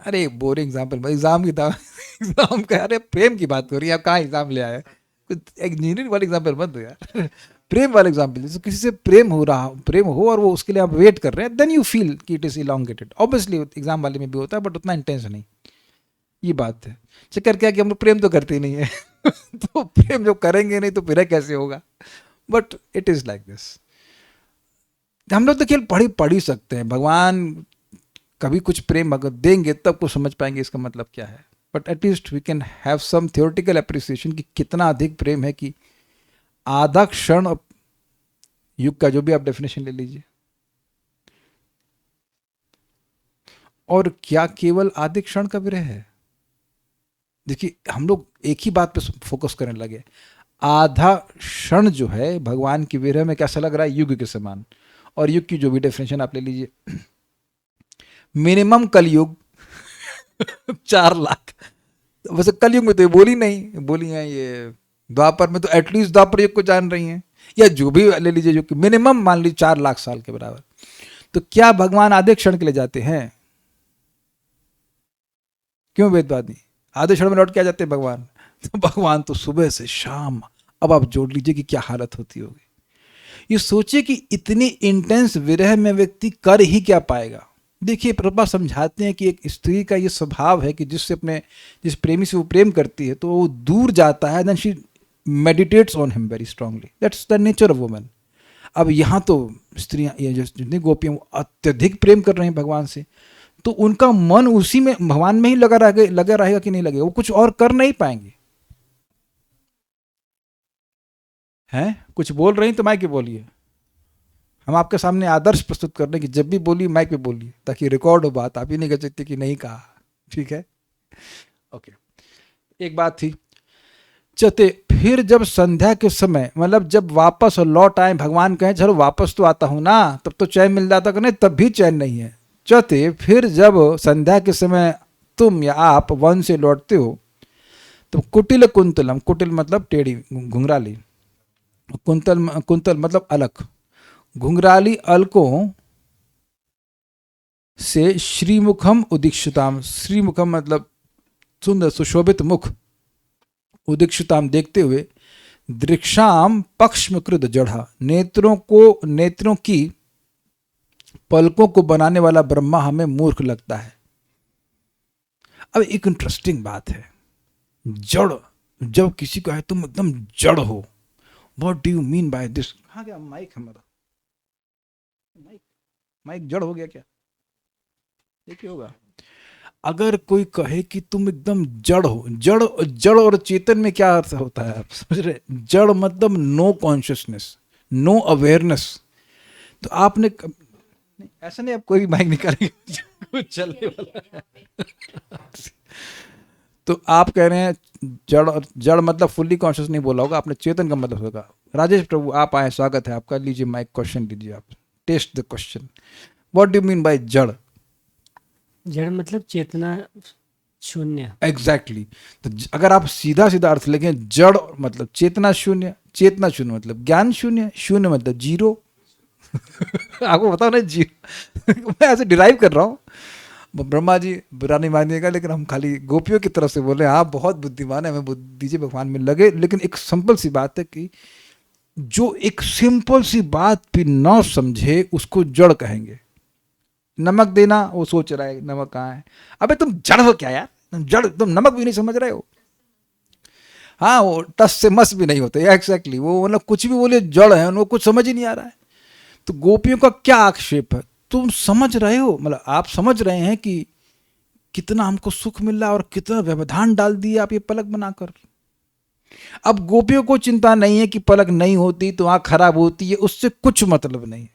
अरे बोरिंग एग्जाम्पल, एग्जाम की एग्जाम का, अरे प्रेम की बात हो रही है, आप कहाँ एग्जाम ले आए? कुछ इंजीनियरिंग वाले एग्जाम्पल मत दो यार प्रेम वाले एग्जाम्पल, जैसे किसी से प्रेम हो और वो उसके लिए आप वेट कर रहे हैं, देन यू फील कि it is elongated. Obviously exam वाले में भी होता है, बट उतना इंटेंस नहीं। ये बात है। चक्कर क्या कि हम लोग प्रेम तो करते ही नहीं है तो प्रेम जब करेंगे नहीं तो फिर कैसे होगा? But it is like this. हम लोग तो केवल पढ़ ही सकते हैं। भगवान कभी कुछ प्रेम अगर देंगे तब कुछ समझ पाएंगे इसका मतलब क्या है। But at least we can have some theoretical appreciation कि कितना अधिक प्रेम है कि आधा क्षण, युग का जो भी आप डेफिनेशन ले लीजिए, और क्या केवल आधे क्षण का विरह है? देखिए हम लोग एक ही बात पे फोकस करने लगे। आधा क्षण जो है भगवान की विरह में कैसा लग रहा है? युग के समान। और युग की जो भी डेफिनेशन आप ले लीजिए, मिनिमम कलयुग 4 लाख। वैसे कलयुग में तो ये बोली नहीं, बोली है ये द्वापर में, तो एटलीस्ट द्वापर युग को जान रही हैं, या जो भी ले लीजिए, जो कि मिनिमम मान लीजिए 4 लाख साल के बराबर। तो क्या भगवान आधे क्षण के लिए जाते हैं? क्यों वेदवादी आधे क्षण में लौट के आ जाते हैं भगवान? तो भगवान तो सुबह से शाम, अब आप जोड़ लीजिए कि क्या हालत होती होगी। ये सोचिए कि इतनी इंटेंस विरह में व्यक्ति कर ही क्या पाएगा। देखिए प्रभुपाद समझाते हैं कि एक स्त्री का ये स्वभाव है कि जिस प्रेमी से वो प्रेम करती है तो वो दूर जाता है, then she meditates on him very strongly. That's the nature of women. अब यहाँ तो स्त्रियाँ, ये जो जितनी गोपियाँ अत्यधिक प्रेम कर रही हैं भगवान से, तो उनका मन उसी में, भगवान में ही लगा रहेगा कि नहीं लगेगा? वो कुछ और कर नहीं पाएंगे। हैं कुछ बोल रही तो माइक पे बोलिए। हम आपके सामने आदर्श प्रस्तुत कर रहे हैं कि जब भी बोलिए माइक पे बोलिए, ताकि रिकॉर्ड हो बात, आप ही नहीं कह सकते कि नहीं कहा। ठीक है, ओके। एक बात थी चते, फिर जब संध्या के समय, मतलब जब वापस और लौट आए, भगवान कहें चलो वापस तो आता हूं ना, तब तो चैन मिल जाता, कि नहीं तब भी चैन नहीं है। चौथे, फिर जब संध्या के समय तुम या आप वन से लौटते हो तो कुटिल कुंतलम, कुटिल मतलब टेढ़ी घुंघराली, कुंतल मतलब अलक, घुंघराली अलकों से श्रीमुखम उदीक्षिताम, श्रीमुखम मतलब सुंदर सुशोभित मुख, उदीक्षिताम देखते हुए, दृक्षाम पक्ष्म कृत जड़ा, नेत्रों की पलकों को बनाने वाला ब्रह्मा हमें मूर्ख लगता है। अब एक इंटरेस्टिंग बात है, जड़, जब किसी को है तुम एकदम जड़ हो, what do you mean by this? हाँ क्या माइक हमारा माइक जड़ हो गया क्या? देखिए होगा। अगर कोई कहे कि तुम एकदम जड़ हो, जड़ और चेतन में क्या अर्थ होता है आप समझ रहे? जड़ मतलब नो कॉन्शियसनेस, नो अवेयरनेस। तो आपने नहीं, ऐसा नहीं, आप कोई भी माइक निकालेंगे कुछ चलने वाला है। तो आप कह रहे हैं जड़ मतलब फुल्ली कॉन्शियस नहीं बोला होगा आपने, चेतन का मतलब होगा। राजेश प्रभु आप आए, स्वागत है आपका, लीजिए माइक, क्वेश्चन लीजिए आप, test the question. What do you mean by जड़? जड़ मतलब चेतना शून्य। एग्जैक्टली तो अगर आप सीधा सीधा अर्थ लिखें, जड़ मतलब चेतना शून्य, चेतना शून्य मतलब ज्ञान शून्य, शून्य मतलब जीरो। आपको बताओ ना, जीरो मैं ऐसे डिराइव कर रहा हूँ। ब्रह्मा जी बुरा नहीं मानिएगा, लेकिन हम खाली गोपियों की तरफ से बोले, आप बहुत बुद्धिमान है, हमें बुद्धि दीजिए भगवान में लगे। लेकिन एक सिंपल सी बात है कि जो एक सिंपल सी बात भी ना समझे उसको जड़ कहेंगे। नमक देना, वो सोच रहा है नमक कहाँ है, अबे तुम जड़ हो क्या यार, जड़, तुम नमक भी नहीं समझ रहे हो। हाँ, वो टस से मस भी नहीं होते, एग्जैक्टली वो मतलब कुछ भी बोले जड़ है, उनको कुछ समझ ही नहीं आ रहा है। तो गोपियों का क्या आक्षेप है, तुम समझ रहे हो, मतलब आप समझ रहे हैं कि कितना हमको सुख मिल रहा है और कितना व्यवधान डाल दिया आप ये पलक बनाकर। अब गोपियों को चिंता नहीं है कि पलक नहीं होती तो आंख खराब होती है, उससे कुछ मतलब नहीं है।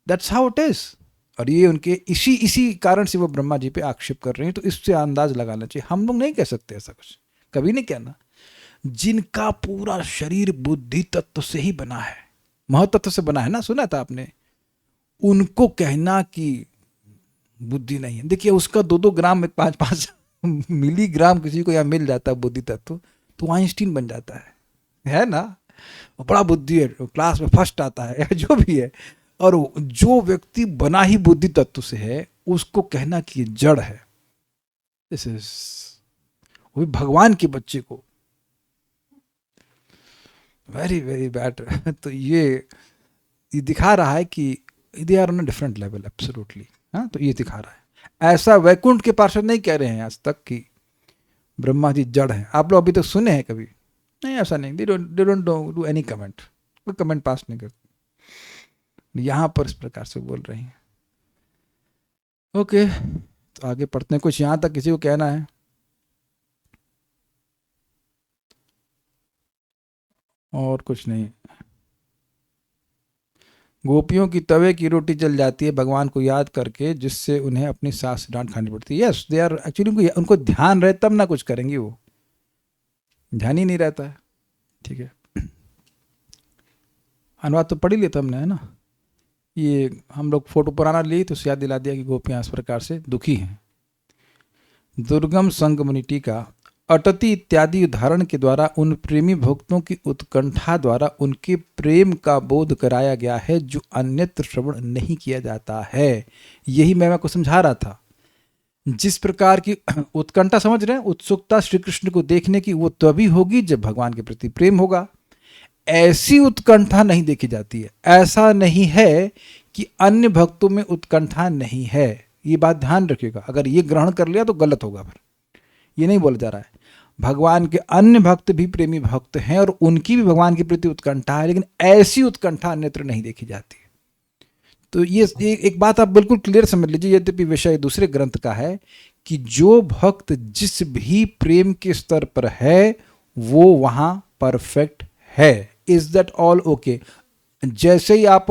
That's how it is. और ये उनके इसी कारण से वो ब्रह्मा जी पे आक्षेप कर रहे हैं। तो इससे अंदाज लगाना चाहिए, हम लोग नहीं कह सकते ऐसा कुछ, कभी नहीं कहना। जिनका पूरा शरीर बुद्धि तत्व से ही बना है, महतत्व से बना है ना, सुना था आपने, उनको कहना कि बुद्धि नहीं है। देखिए उसका 2-2 ग्राम में 5-5 मिलीग्राम किसी को यहाँ मिल जाता है बुद्धि तत्व, तो आइंस्टीन बन जाता है ना, बड़ा बुद्धि है, क्लास में फर्स्ट आता है, या जो भी है। और जो व्यक्ति बना ही बुद्धि तत्व से है, उसको कहना कि ये जड़ है, दिस इज, वो भी भगवान के बच्चे को, वेरी वेरी बैड। तो ये दिखा रहा है कि they are on a different level, absolutely. हाँ, तो ये दिखा रहा है। ऐसा वैकुंठ के पार्षद नहीं कह रहे हैं आज तक कि ब्रह्मा जी जड़ हैं। आप लोग अभी तक सुने हैं कभी? नहीं, ऐसा नहीं, they don't do any comment, कोई कमेंट पास नहीं करते। यहाँ पर इस प्रकार से बोल रहे हैं। ओके, तो आगे पढ़ते हैं। कुछ यहाँ तक किसी को कहना है? और कुछ नहीं। गोपियों की तवे की रोटी जल जाती है भगवान को याद करके, जिससे उन्हें अपनी सास से डांट खानी पड़ती है। यस, दे आर एक्चुअली, उनको ध्यान रहे तब ना कुछ करेंगी, वो ध्यान ही नहीं रहता है। ठीक है, अनुवाद तो पढ़ ही लिया था हमने, है ना। ये हम लोग फोटो पुराना लिए तो याद दिला दिया कि गोपियाँ इस प्रकार से दुखी हैं। दुर्गम संगमनि टीका, अटति इत्यादि उदाहरण के द्वारा उन प्रेमी भक्तों की उत्कंठा द्वारा उनके प्रेम का बोध कराया गया है, जो अन्यत्र श्रवण नहीं किया जाता है। यही मैं आपको समझा रहा था। जिस प्रकार की उत्कंठा, समझ रहे हैं, उत्सुकता श्री कृष्ण को देखने की, वो तभी होगी जब भगवान के प्रति प्रेम होगा। ऐसी उत्कंठा नहीं देखी जाती है। ऐसा नहीं है कि अन्य भक्तों में उत्कंठा नहीं है, ये बात ध्यान रखिएगा। अगर ये ग्रहण कर लिया तो गलत होगा। फिर ये नहीं बोला जा रहा है, भगवान के अन्य भक्त भी प्रेमी भक्त हैं और उनकी भी भगवान के प्रति उत्कंठा है, लेकिन ऐसी उत्कंठा अन्यत्र नहीं देखी जाती। तो ये एक बात आप बिल्कुल क्लियर समझ लीजिए, यद्यपि विषय दूसरे ग्रंथ का है, कि जो भक्त जिस भी प्रेम के स्तर पर है वो वहां परफेक्ट है। Is that all okay? जैसे ही आप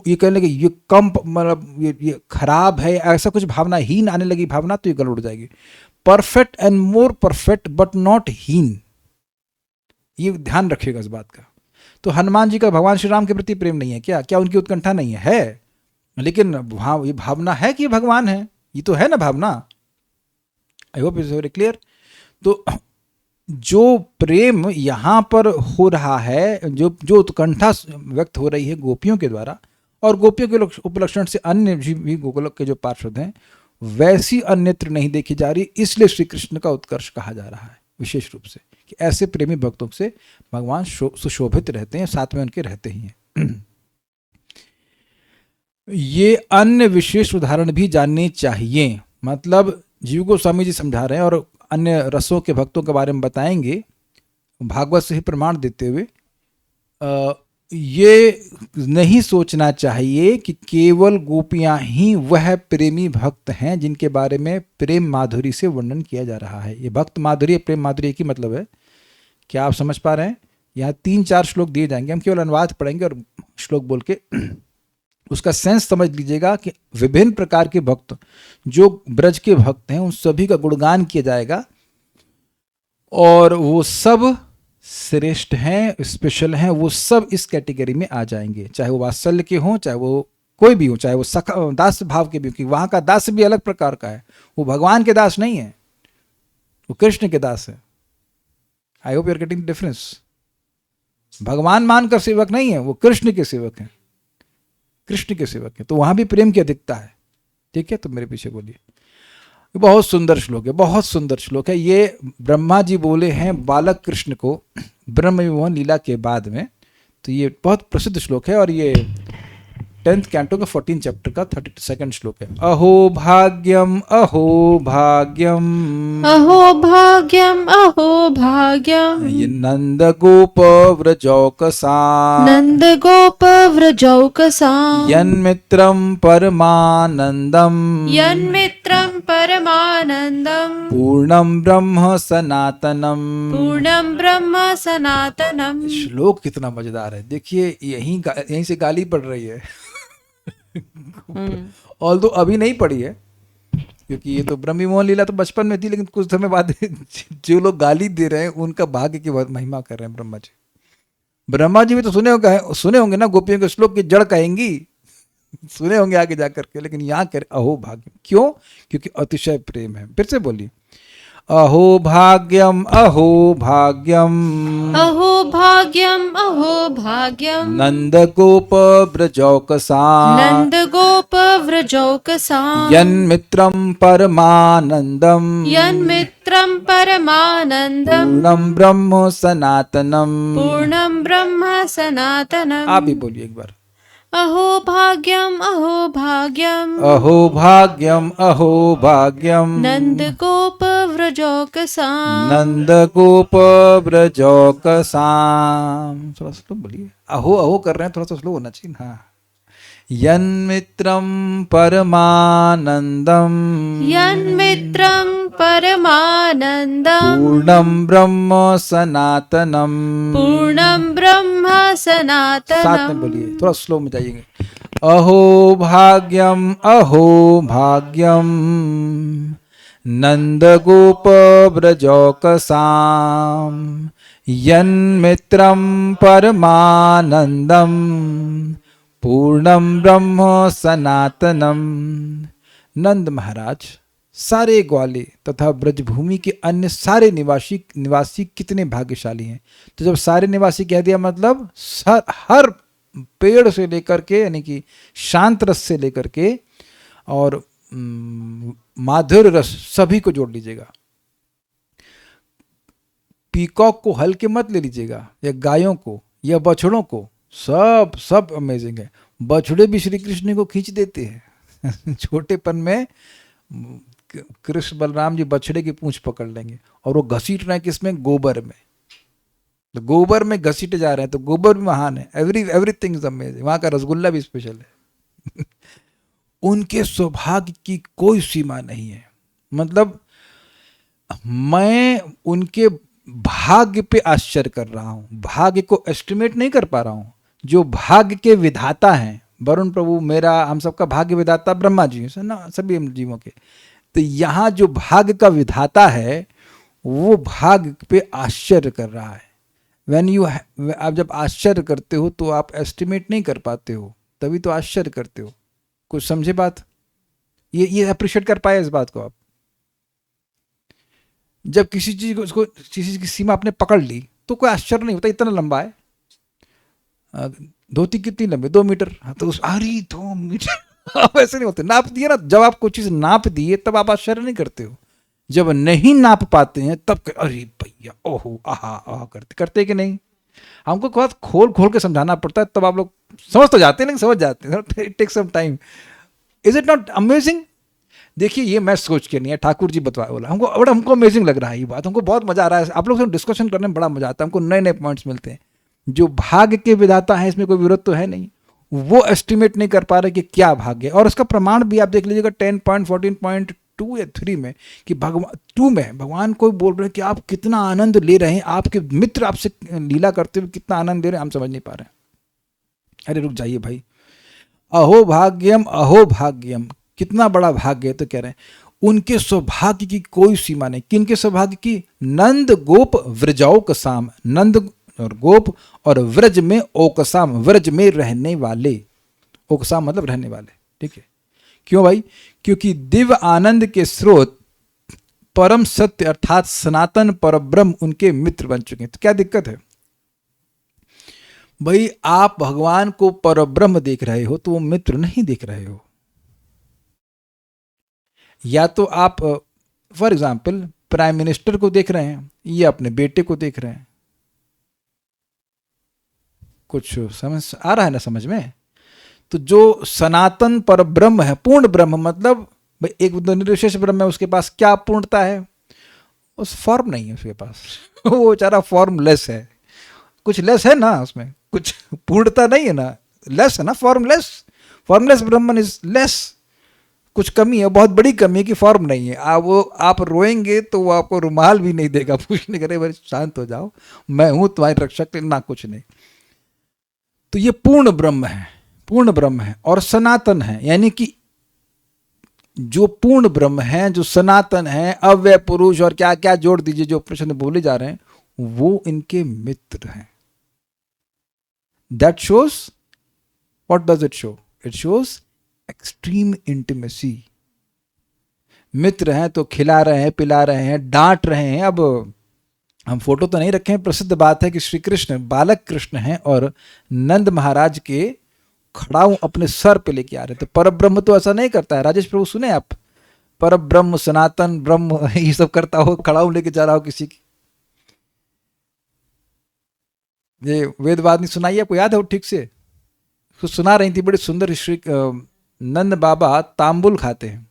ये कहने कि ये कम, मतलब ये खराब है, ऐसा कुछ भावना हीन आने लगी भावना, तो ये गलत उड़ जाएगी। Perfect and more perfect but not हीन, ये ध्यान रखिएगा इस बात का। तो हनुमान जी का भगवान श्री राम के प्रति प्रेम नहीं है क्या? क्या उनकी उत्कंठा नहीं है? लेकिन ये भावना है कि ये भगवान है, ये तो है ना भावना। I hope is very clear. तो जो प्रेम यहाँ पर हो रहा है, जो उत्कंठा व्यक्त हो रही है गोपियों के द्वारा, और गोपियों के उपलक्षण से अन्य भी गोलोक के जो पार्षद हैं, वैसी अन्यत्र नहीं देखी जा रही। इसलिए श्री कृष्ण का उत्कर्ष कहा जा रहा है विशेष रूप से, कि ऐसे प्रेमी भक्तों से भगवान सुशोभित रहते हैं, साथ में उनके रहते ही हैं। ये अन्य विशेष उदाहरण भी जानने चाहिए। मतलब जीव गोस्वामी जी समझा रहे हैं और अन्य रसों के भक्तों के बारे में बताएंगे, भागवत से ही प्रमाण देते हुए। ये नहीं सोचना चाहिए कि केवल गोपियां ही वह प्रेमी भक्त हैं जिनके बारे में प्रेम माधुरी से वर्णन किया जा रहा है। ये भक्त माधुरी, प्रेम माधुरी की मतलब है, क्या आप समझ पा रहे हैं? यहाँ 3-4 श्लोक दिए जाएंगे, हम केवल अनुवाद पढ़ेंगे और श्लोक बोल के उसका सेंस समझ लीजिएगा कि विभिन्न प्रकार के भक्त जो ब्रज के भक्त हैं उन सभी का गुणगान किया जाएगा, और वो सब श्रेष्ठ हैं, स्पेशल हैं, वो सब इस कैटेगरी में आ जाएंगे, चाहे वो वात्सल्य के हों, चाहे वो कोई भी हो, चाहे वो सखा दास भाव के भी हो, क्योंकि वहाँ का दास भी अलग प्रकार का है। वो भगवान के दास नहीं है, वो कृष्ण के दास है। I hope you are getting difference. भगवान मानकर सेवक नहीं है, वो कृष्ण के सेवक हैं, कृष्ण के सेवक हैं। तो वहाँ भी प्रेम की अधिकता है। ठीक है, तो मेरे पीछे बोलिए। बहुत सुंदर श्लोक है, बहुत सुंदर श्लोक है। ये ब्रह्मा जी बोले हैं बालक कृष्ण को ब्रह्म विमोहन लीला के बाद में। तो ये बहुत प्रसिद्ध श्लोक है, और ये 10th कैंटो का 14 चैप्टर का 32nd श्लोक है। अहो भाग्यम अहो भाग्यम, अहो भाग्यम अहो भाग्यम, ये नंद गोप व्रजौकसा, नंद गोप व्रजौकसा, यन्मित्रम परमानंदम, यन्मित्रम परमानंदम, पूर्णम ब्रह्म सनातनम। पूर्णम ब्रह्म सनातनम। श्लोक कितना मजेदार है, देखिए यहीं से गाली पड़ रही है। ऑल्दो अभी नहीं पड़ी है, क्योंकि ये तो ब्रह्म विमोहन लीला तो बचपन में थी, लेकिन कुछ समय बाद जो लोग गाली दे रहे हैं उनका भाग्य की बहुत महिमा कर रहे हैं ब्रह्मा जी। ब्रह्मा जी भी तो सुने होंगे ना गोपियों के श्लोक की जड़ कहेंगी, सुने होंगे आगे जाकर के, लेकिन यहाँ कर अहो भाग्यम क्यों? क्योंकि अतिशय प्रेम है। फिर से बोलिए, अहो भाग्यम अहो भाग्यम, अहो भाग्यम अहो भाग्यम, नंद गोप व्रजौकसा, नंद गोप व्रजौकसा, यन्मित्रम परमानंदम, यन्मित्रम परमानंदम, पूर्णम ब्रह्म सनातनम। पूर्णम ब्रह्म सनातनम। आप भी बोलिए एक बार, अहो भाग्यम अहो भाग्यम, अहो भाग्यम अहो भाग्यम, नंद गोप व्रजौकसा, नंद गोप व्रजौकसा। थोड़ा स्लो बोलिए, अहो अहो कर रहे हैं, थोड़ा सा स्लो होना चाहिए। हाँ, यन्मित्रम परमानंदम, यन्मित्रम परमानंदम, पूर्णम ब्रह्म सनातनम। पूर्णम ब्रह्म साथ में सनातनम। बोलिए, थोड़ा स्लो में जाइएगा। अहो भाग्यम अहो भाग्यम, नंद गोप व्रजौकसाम, यन्मित्रम परमानंदम, पूर्णम ब्रह्म सनातनम। नंद महाराज, सारे ग्वाले तथा ब्रजभूमि के अन्य सारे निवासी कितने भाग्यशाली हैं। तो जब सारे निवासी कह दिया, मतलब हर पेड़ से लेकर के, यानी कि शांत रस से लेकर के और माधुर्य रस, सभी को जोड़ लीजिएगा। पीकॉक को हल्के मत ले लीजिएगा, या गायों को या बछड़ों को, सब अमेजिंग है। बछड़े भी श्री कृष्ण को खींच देते हैं। छोटेपन में कृष्ण बलराम जी बछड़े की पूंछ पकड़ लेंगे, और वो घसीट रहे हैं किसमें? गोबर में। तो गोबर में घसीटे जा रहे हैं, तो गोबर भी महान है। Everything is amazing. वहां का रसगुल्ला भी स्पेशल है। उनके सौभाग्य की कोई सीमा नहीं है। मतलब मैं उनके भाग्य पे आश्चर्य कर रहा हूं, भाग्य को एस्टिमेट नहीं कर पा रहा हूं। जो भाग्य के विधाता हैं, वरुण प्रभु मेरा, हम सबका भाग्य विधाता ब्रह्मा जी है ना, सभी जीवों के। तो यहाँ जो भाग्य का विधाता है, वो भाग्य पे आश्चर्य कर रहा है। व्हेन यू, आप जब आश्चर्य करते हो तो आप एस्टिमेट नहीं कर पाते हो, तभी तो आश्चर्य करते हो। कुछ समझे बात? ये अप्रिशिएट कर पाए इस बात को आप? जब किसी चीज को, उसको किसी चीज की सीमा आपने पकड़ ली तो कोई आश्चर्य नहीं होता, इतना लंबा है। धोती कितनी लंबी? 2 मीटर। हाँ, तो उस अरे 2 मीटर आप ऐसे नहीं होते, नाप दिए ना। जब आप कोई चीज नाप दिए तब आप आश्चर्य नहीं करते हो, जब नहीं नाप पाते हैं तब अरे भैया ओहो आहा आहा करते कि नहीं? हमको बहुत खोल खोल के समझाना पड़ता है, तब आप लोग समझ तो जाते हैं, लेकिन समझ जाते हैं, it take some time. Is it not amazing? देखिए, ये मैं सोच के नहीं है, ठाकुर जी बतवा बोला हमको अमेजिंग लग रहा है ये बात, हमको बहुत मजा आ रहा है। आप लोग से डिस्कशन करने में बड़ा मजा आता है, हमको नए नए पॉइंट्स मिलते हैं। जो भाग्य के विधाता है, इसमें कोई विरोध तो है नहीं, वो एस्टिमेट नहीं कर पा रहे कि क्या भाग्य है। और उसका प्रमाण भी आप देख लीजिएगा 10.14.2 या 3 में, कि भगवान 2 में भगवान को बोल रहे हैं कि आप कितना आनंद ले रहे हैं, आपके मित्र आपसे लीला करते हुए कितना आनंद ले रहे हैं, हम समझ नहीं पा रहे हैं। अरे रुक जाइए भाई, अहो भाग्यम, कितना बड़ा भाग्य है। तो कह रहे हैं उनके सौभाग्य की कोई सीमा नहीं। किनके सौभाग्य की? नंद गोप व्रजौकसाम, नंद और गोप और व्रज में ओकसाम, व्रज में रहने वाले। ओकसाम मतलब रहने वाले, ठीक है। क्यों भाई? क्योंकि दिव्य आनंद के स्रोत परम सत्य अर्थात सनातन परब्रह्म उनके मित्र बन चुके हैं। तो क्या दिक्कत है भाई? आप भगवान को परब्रह्म देख रहे हो तो वो मित्र नहीं देख रहे हो। या तो आप फॉर एग्जाम्पल प्राइम मिनिस्टर को देख रहे हैं या अपने बेटे को देख रहे हैं। कुछ समझ आ रहा है ना समझ में? तो जो सनातन पर ब्रह्म है, पूर्ण ब्रह्म, मतलब भाई एक निर्विशेष ब्रह्म है, उसके पास क्या पूर्णता है? उस फॉर्म नहीं है उसके पास वो बेचारा फॉर्मलेस है। कुछ लेस है ना उसमें, कुछ पूर्णता नहीं है ना, लेस है ना, formless. Formless Brahman is less. कुछ कमी है, बहुत बड़ी कमी है कि फॉर्म नहीं है। आप रोएंगे तो वो आपको रुमाल भी नहीं देगा, पूछने करे भाई शांत हो जाओ, मैं हूं तुम्हारे रक्षक, ना कुछ नहीं। तो ये पूर्ण ब्रह्म है, पूर्ण ब्रह्म है और सनातन है। यानी कि जो पूर्ण ब्रह्म है, जो सनातन है, अव्यय पुरुष और क्या क्या जोड़ दीजिए जो प्रश्न बोले जा रहे हैं, वो इनके मित्र हैं। That shows, what does it show? It shows extreme intimacy. मित्र हैं तो खिला रहे हैं, पिला रहे हैं, डांट रहे हैं। अब हम फोटो तो नहीं रखे हैं, प्रसिद्ध बात है कि श्री कृष्ण बालक कृष्ण हैं और नंद महाराज के खड़ाऊ अपने सर पे लेके आ रहे थे। पर ब्रह्म तो ऐसा नहीं करता है। राजेश प्रभु सुने आप? पर ब्रह्म, सनातन ब्रह्म ये सब करता हो, खड़ाऊ लेके जा रहा हो किसी की। ये वेदवाद नहीं सुनाई आपको? याद है वो ठीक से? कुछ सुना रही थी बड़ी सुंदर। श्री नंद बाबा तांबुल खाते हैं,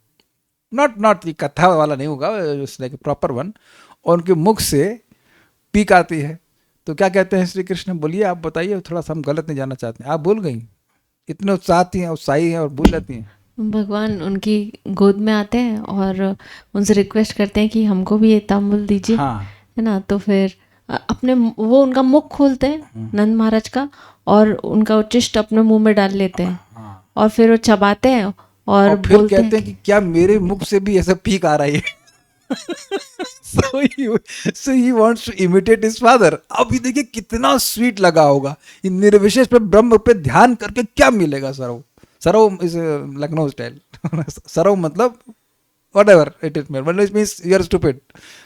नॉट ये कथा वाला नहीं होगा, लाइक प्रॉपर वन, और उनके मुख से पीक आती है। तो क्या कहते हैं श्री कृष्ण? बोलिए, आप बताइए, थोड़ा सा हम गलत नहीं जाना चाहते हैं। आप भूल गई, इतने उत्साही हैं और भूल जाती हैं। भगवान उनकी गोद में आते हैं और उनसे रिक्वेस्ट करते हैं कि हमको भी ये तांबुल दीजिए, हाँ, है ना। तो फिर अपने वो उनका मुख खोलते हैं नंद महाराज का, और उनका उच्चिष्ट अपने मुंह में डाल लेते हैं, और फिर वो चबाते हैं और फिर बोलते कहते हैं कि क्या मेरे मुख से भी ऐसा पीक आ रही है? so he wants to imitate his father. अब ये देखिए कितना स्वीट लगा होगा। इन निर्विशेष पे ब्रह्म पे ध्यान करके क्या मिलेगा? सरव इज लखनऊ स्टाइल सरव मतलब whatever it is, it means you are stupid।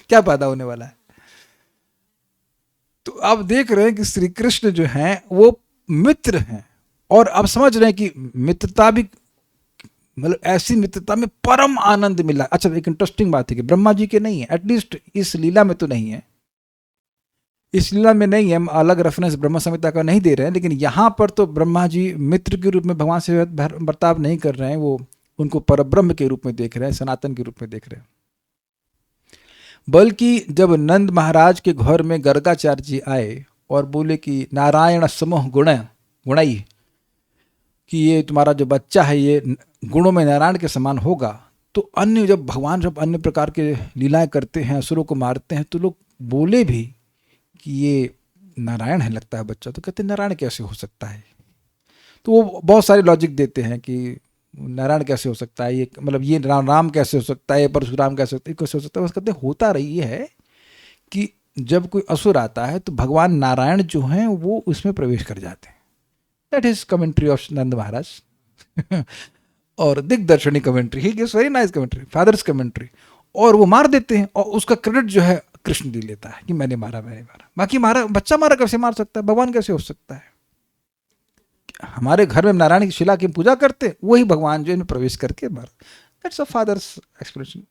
क्या पैदा होने वाला है? तो आप देख रहे हैं कि श्री कृष्ण जो हैं वो मित्र हैं, और आप समझ रहे हैं कि मित्रता भी, मतलब ऐसी मित्रता में परम आनंद मिला। अच्छा, एक इंटरेस्टिंग बात है कि ब्रह्मा जी के नहीं है, एटलीस्ट इस लीला में तो नहीं है, इस लीला में नहीं है। हम अलग रेफरेंस ब्रह्म संहिता का नहीं दे रहे हैं, लेकिन यहाँ पर तो ब्रह्मा जी मित्र के रूप में भगवान से बर्ताव नहीं कर रहे हैं, वो उनको परब्रह्म के रूप में देख रहे हैं, सनातन के रूप में देख रहे हैं। बल्कि जब नंद महाराज के घर में गर्गाचार्य जी आए और बोले कि नारायण समूह गुणाई, कि ये तुम्हारा जो बच्चा है ये गुणों में नारायण के समान होगा, तो अन्य जब भगवान जब अन्य प्रकार के लीलाएं करते हैं, असुरों को मारते हैं, तो लोग बोले भी कि ये नारायण है लगता है बच्चा। तो कहते नारायण कैसे हो सकता है? तो वो बहुत सारे लॉजिक देते हैं कि नारायण कैसे हो सकता है, ये मतलब ये राम कैसे हो सकता है, परशुराम कैसे हो सकता है, कैसे हो सकता है। बस कहते होता रही ये है कि जब कोई असुर आता है तो भगवान नारायण जो हैं वो उसमें प्रवेश कर जाते हैं. That is commentary of Nanda Maharaj. और Digdarshani commentary, he gives very nice commentary, father's commentary. और वो मार देते हैं और उसका क्रेडिट जो है कृष्ण ले लेता है कि मैंने मारा. बाकी मारा, बच्चा मारा कैसे मार सकता है, भगवान कैसे हो सकता है. हमारे घर में नारायण की शिला की पूजा करते, वही भगवान जो इनमें प्रवेश करके मारा. That's a father's expression.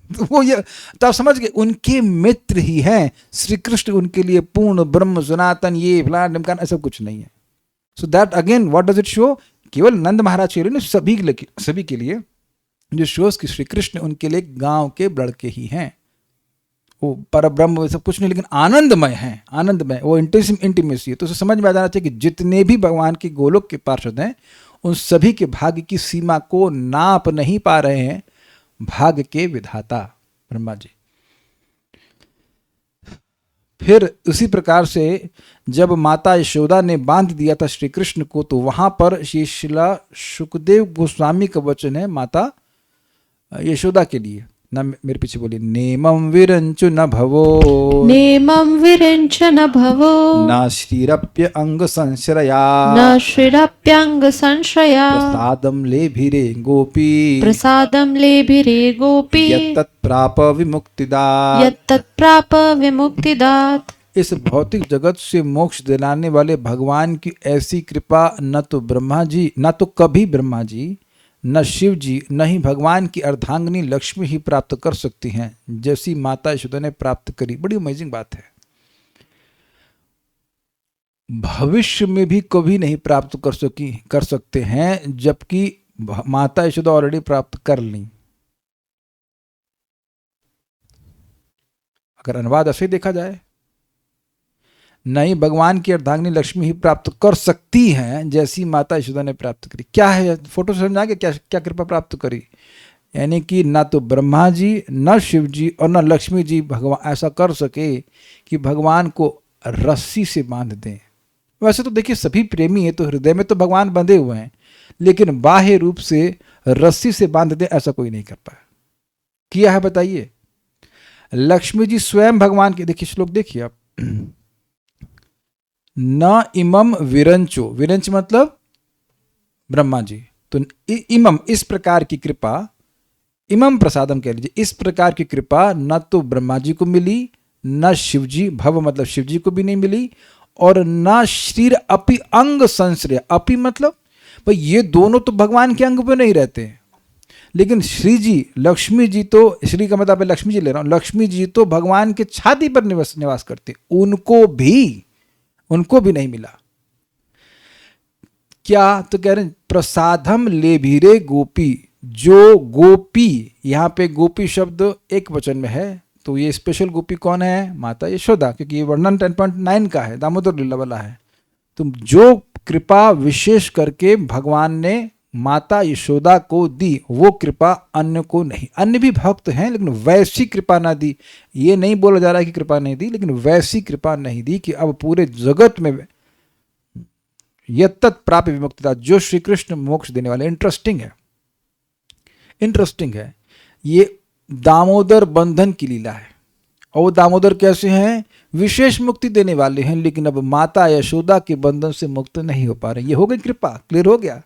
तो वो ये तो आप समझ गए, उनके मित्र ही हैं श्री कृष्ण. उनके लिए पूर्ण ब्रह्म सनातन ये फलान ढमकान ऐसा कुछ नहीं है. So that again what does it show, केवल नंद महाराज के लिए सभी के लिए जो शोज कि श्री कृष्ण उनके लिए गांव के लड़के ही हैं. वो पर ब्रह्म सब कुछ नहीं, लेकिन आनंदमय हैं, आनंदमय. वो इंटीमेसी है. तो उसे समझ में आ जाना चाहिए कि जितने भी भगवान के गोलोक के पार्षद हैं उन सभी के भाग्य की सीमा को नाप नहीं पा रहे हैं भाग्य के विधाता ब्रह्मा जी. फिर उसी प्रकार से जब माता यशोदा ने बांध दिया था श्री कृष्ण को, तो वहां पर श्रीला सुखदेव गोस्वामी का वचन है माता यशोदा के लिए. ना मेरे पीछे बोलिए, नेमं विरंचु न भवो, नेमं विरंच न भवो, न श्रीरप्य अंग संश्रया, न श्रीरप्यंग संशया, प्रसादम लेभिरे गोपी, प्रसादम लेभिरे गोपी, यत्तत् प्राप विमुक्तिदात, यत्तत् प्राप विमुक्तिदात. इस भौतिक जगत से मोक्ष दिलाने वाले भगवान की ऐसी कृपा न तो ब्रह्मा जी, न तो कभी ब्रह्मा जी, न शिव जी, न ही भगवान की अर्धांगिनी लक्ष्मी ही प्राप्त कर सकती हैं जैसी माता यशोदा ने प्राप्त करी. बड़ी अमेजिंग बात है. भविष्य में भी कभी नहीं प्राप्त कर सकते हैं, जबकि माता यशोदा ऑलरेडी प्राप्त कर ली. अगर अनुवाद ऐसे देखा जाए, नहीं भगवान की अर्धांगिनी लक्ष्मी ही प्राप्त कर सकती हैं जैसी माता यशोदा ने प्राप्त करी. क्या है फोटो समझा के, क्या क्या कृपा प्राप्त करी. यानी कि ना तो ब्रह्मा जी, न शिव जी और न लक्ष्मी जी भगवान ऐसा कर सके कि भगवान को रस्सी से बांध दें. वैसे तो देखिए सभी प्रेमी है तो हृदय में तो भगवान बंधे हुए हैं, लेकिन बाह्य रूप से रस्सी से बांध दें ऐसा कोई नहीं कर पाया. किया है बताइए. लक्ष्मी जी स्वयं भगवान के, देखिए श्लोक देखिए आप, न इमम विरंचो, विरंच मतलब ब्रह्मा जी, तो इमम इस प्रकार की कृपा, इमम प्रसादम कह लीजिए, इस प्रकार की कृपा न तो ब्रह्मा जी को मिली, न शिव जी, भव मतलब शिव जी को भी नहीं मिली, और न श्रीर अपि अंग संश्रय. अपि मतलब भाई ये दोनों तो भगवान के अंग पे नहीं रहते, लेकिन श्री जी, लक्ष्मी जी तो, श्री का मतलब लक्ष्मी जी ले रहा हूं, लक्ष्मी जी तो भगवान के छाती पर निवास करते, उनको भी नहीं मिला. क्या तो कह रहे हैं प्रसादम लेभिरे गोपी. जो गोपी, यहां पे गोपी शब्द एक वचन में है, तो ये स्पेशल गोपी कौन है, माता यशोदा, क्योंकि ये वर्णन 10.9 का है, दामोदर लीला वाला है. तो जो कृपा विशेष करके भगवान ने माता यशोदा को दी, वो कृपा अन्य को नहीं. अन्य भी भक्त हैं लेकिन वैसी कृपा ना दी. ये नहीं बोला जा रहा है कि कृपा नहीं दी, लेकिन वैसी कृपा नहीं दी कि अब पूरे जगत में यत्तत् प्राप्य विमुक्तिदात, जो श्री कृष्ण मोक्ष देने वाले. इंटरेस्टिंग है. ये दामोदर बंधन की लीला है, और वो दामोदर कैसे हैं, विशेष मुक्ति देने वाले हैं, लेकिन अब माता यशोदा के बंधन से मुक्त नहीं हो पा रहे. ये हो गई कृपा, क्लियर हो गया.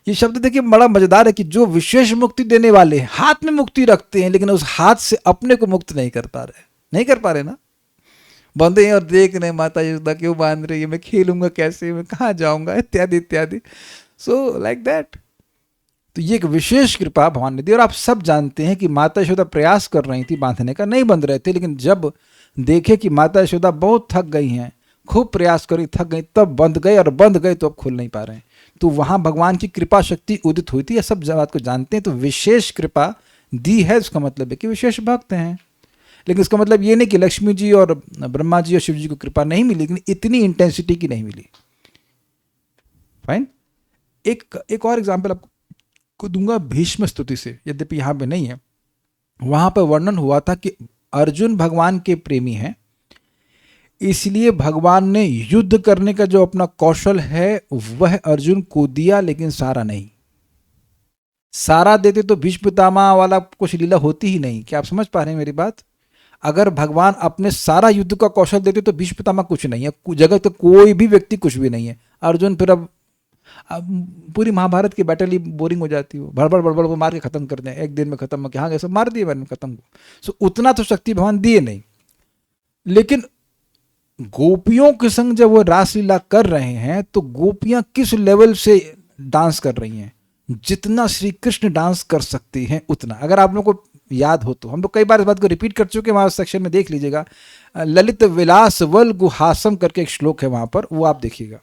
ये शब्द देखिए बड़ा मजेदार है कि जो विशेष मुक्ति देने वाले हाथ में मुक्ति रखते हैं, लेकिन उस हाथ से अपने को मुक्त नहीं कर पा रहे ना. बंधे हैं और देख रहे माता यशोदा क्यों बांध रही है, मैं खेलूंगा कैसे, मैं कहाँ जाऊंगा, इत्यादि इत्यादि. So like that. तो ये एक विशेष कृपा भगवान ने दी. और आप सब जानते हैं कि माता यशोदा प्रयास कर रही थी बांधने का, नहीं बंध रहे थे, लेकिन जब देखे कि माता यशोदा बहुत थक गई हैं, खूब प्रयास करी, थक गई, तब बंध गए, और बंध गए तो अब खुल नहीं पा रहे हैं. तो वहां भगवान की कृपा शक्ति उदित हुई थी. यह सब बात को जानते हैं. तो विशेष कृपा दी है, उसका मतलब है कि विशेष भक्त हैं, लेकिन इसका मतलब ये नहीं कि लक्ष्मी जी और ब्रह्मा जी और शिव जी को कृपा नहीं मिली, लेकिन इतनी इंटेंसिटी की नहीं मिली. फाइन. एक और एग्जाम्पल आपको दूंगा भीष्म स्तुति से, यद्यपि यहां पे नहीं है. वहां पर वर्णन हुआ था कि अर्जुन भगवान के प्रेमी हैं, इसलिए भगवान ने युद्ध करने का जो अपना कौशल है वह अर्जुन को दिया, लेकिन सारा नहीं. सारा देते तो भीष्म पितामह वाला कुछ लीला होती ही नहीं. क्या आप समझ पा रहे हैं मेरी बात. अगर भगवान अपने सारा युद्ध का कौशल देते तो भीष्म पितामह कुछ नहीं है, जगत का कोई भी व्यक्ति कुछ भी नहीं है। अर्जुन फिर अब पूरी महाभारत की बैटल ही बोरिंग हो जाती हो, बड़बड़ बड़बड़ को मार के खत्म कर दें, एक दिन में खत्म, हाँ कैसे मार दिए मैंने खत्म। सो उतना तो शक्ति भगवान दिए नहीं। लेकिन गोपियों के संग जब वो रासलीला कर रहे हैं तो गोपियां किस लेवल से डांस कर रही हैं, जितना श्री कृष्ण डांस कर सकती हैं उतना। अगर आप लोगों को याद हो तो हम लोग कई बार इस बात को रिपीट कर चुके हैं, वहां सेक्शन में देख लीजिएगा, ललित विलास वल गुहासम करके एक श्लोक है वहां पर, वो आप देखिएगा,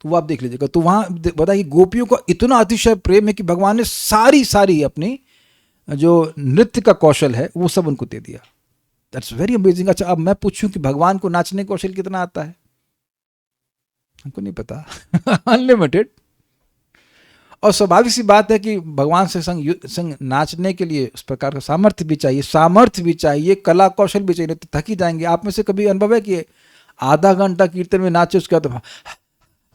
तो वो आप देख लीजिएगा। तो वहां बताइए गोपियों का इतना अतिशय प्रेम है कि भगवान ने सारी अपनी जो नृत्य का कौशल है वो सब उनको दे दिया। That's very amazing. अच्छा अब मैं पूछूं कि भगवान को नाचने का कौशल कितना आता है, हमको नहीं पता अनलिमिटेड। और स्वाभाविक सी बात है कि भगवान से संग नाचने के लिए उस प्रकार का सामर्थ्य भी चाहिए, कला कौशल भी चाहिए, तो थक ही जाएंगे। आप में से कभी अनुभव है कि आधा घंटा कीर्तन में नाचे, उसके बाद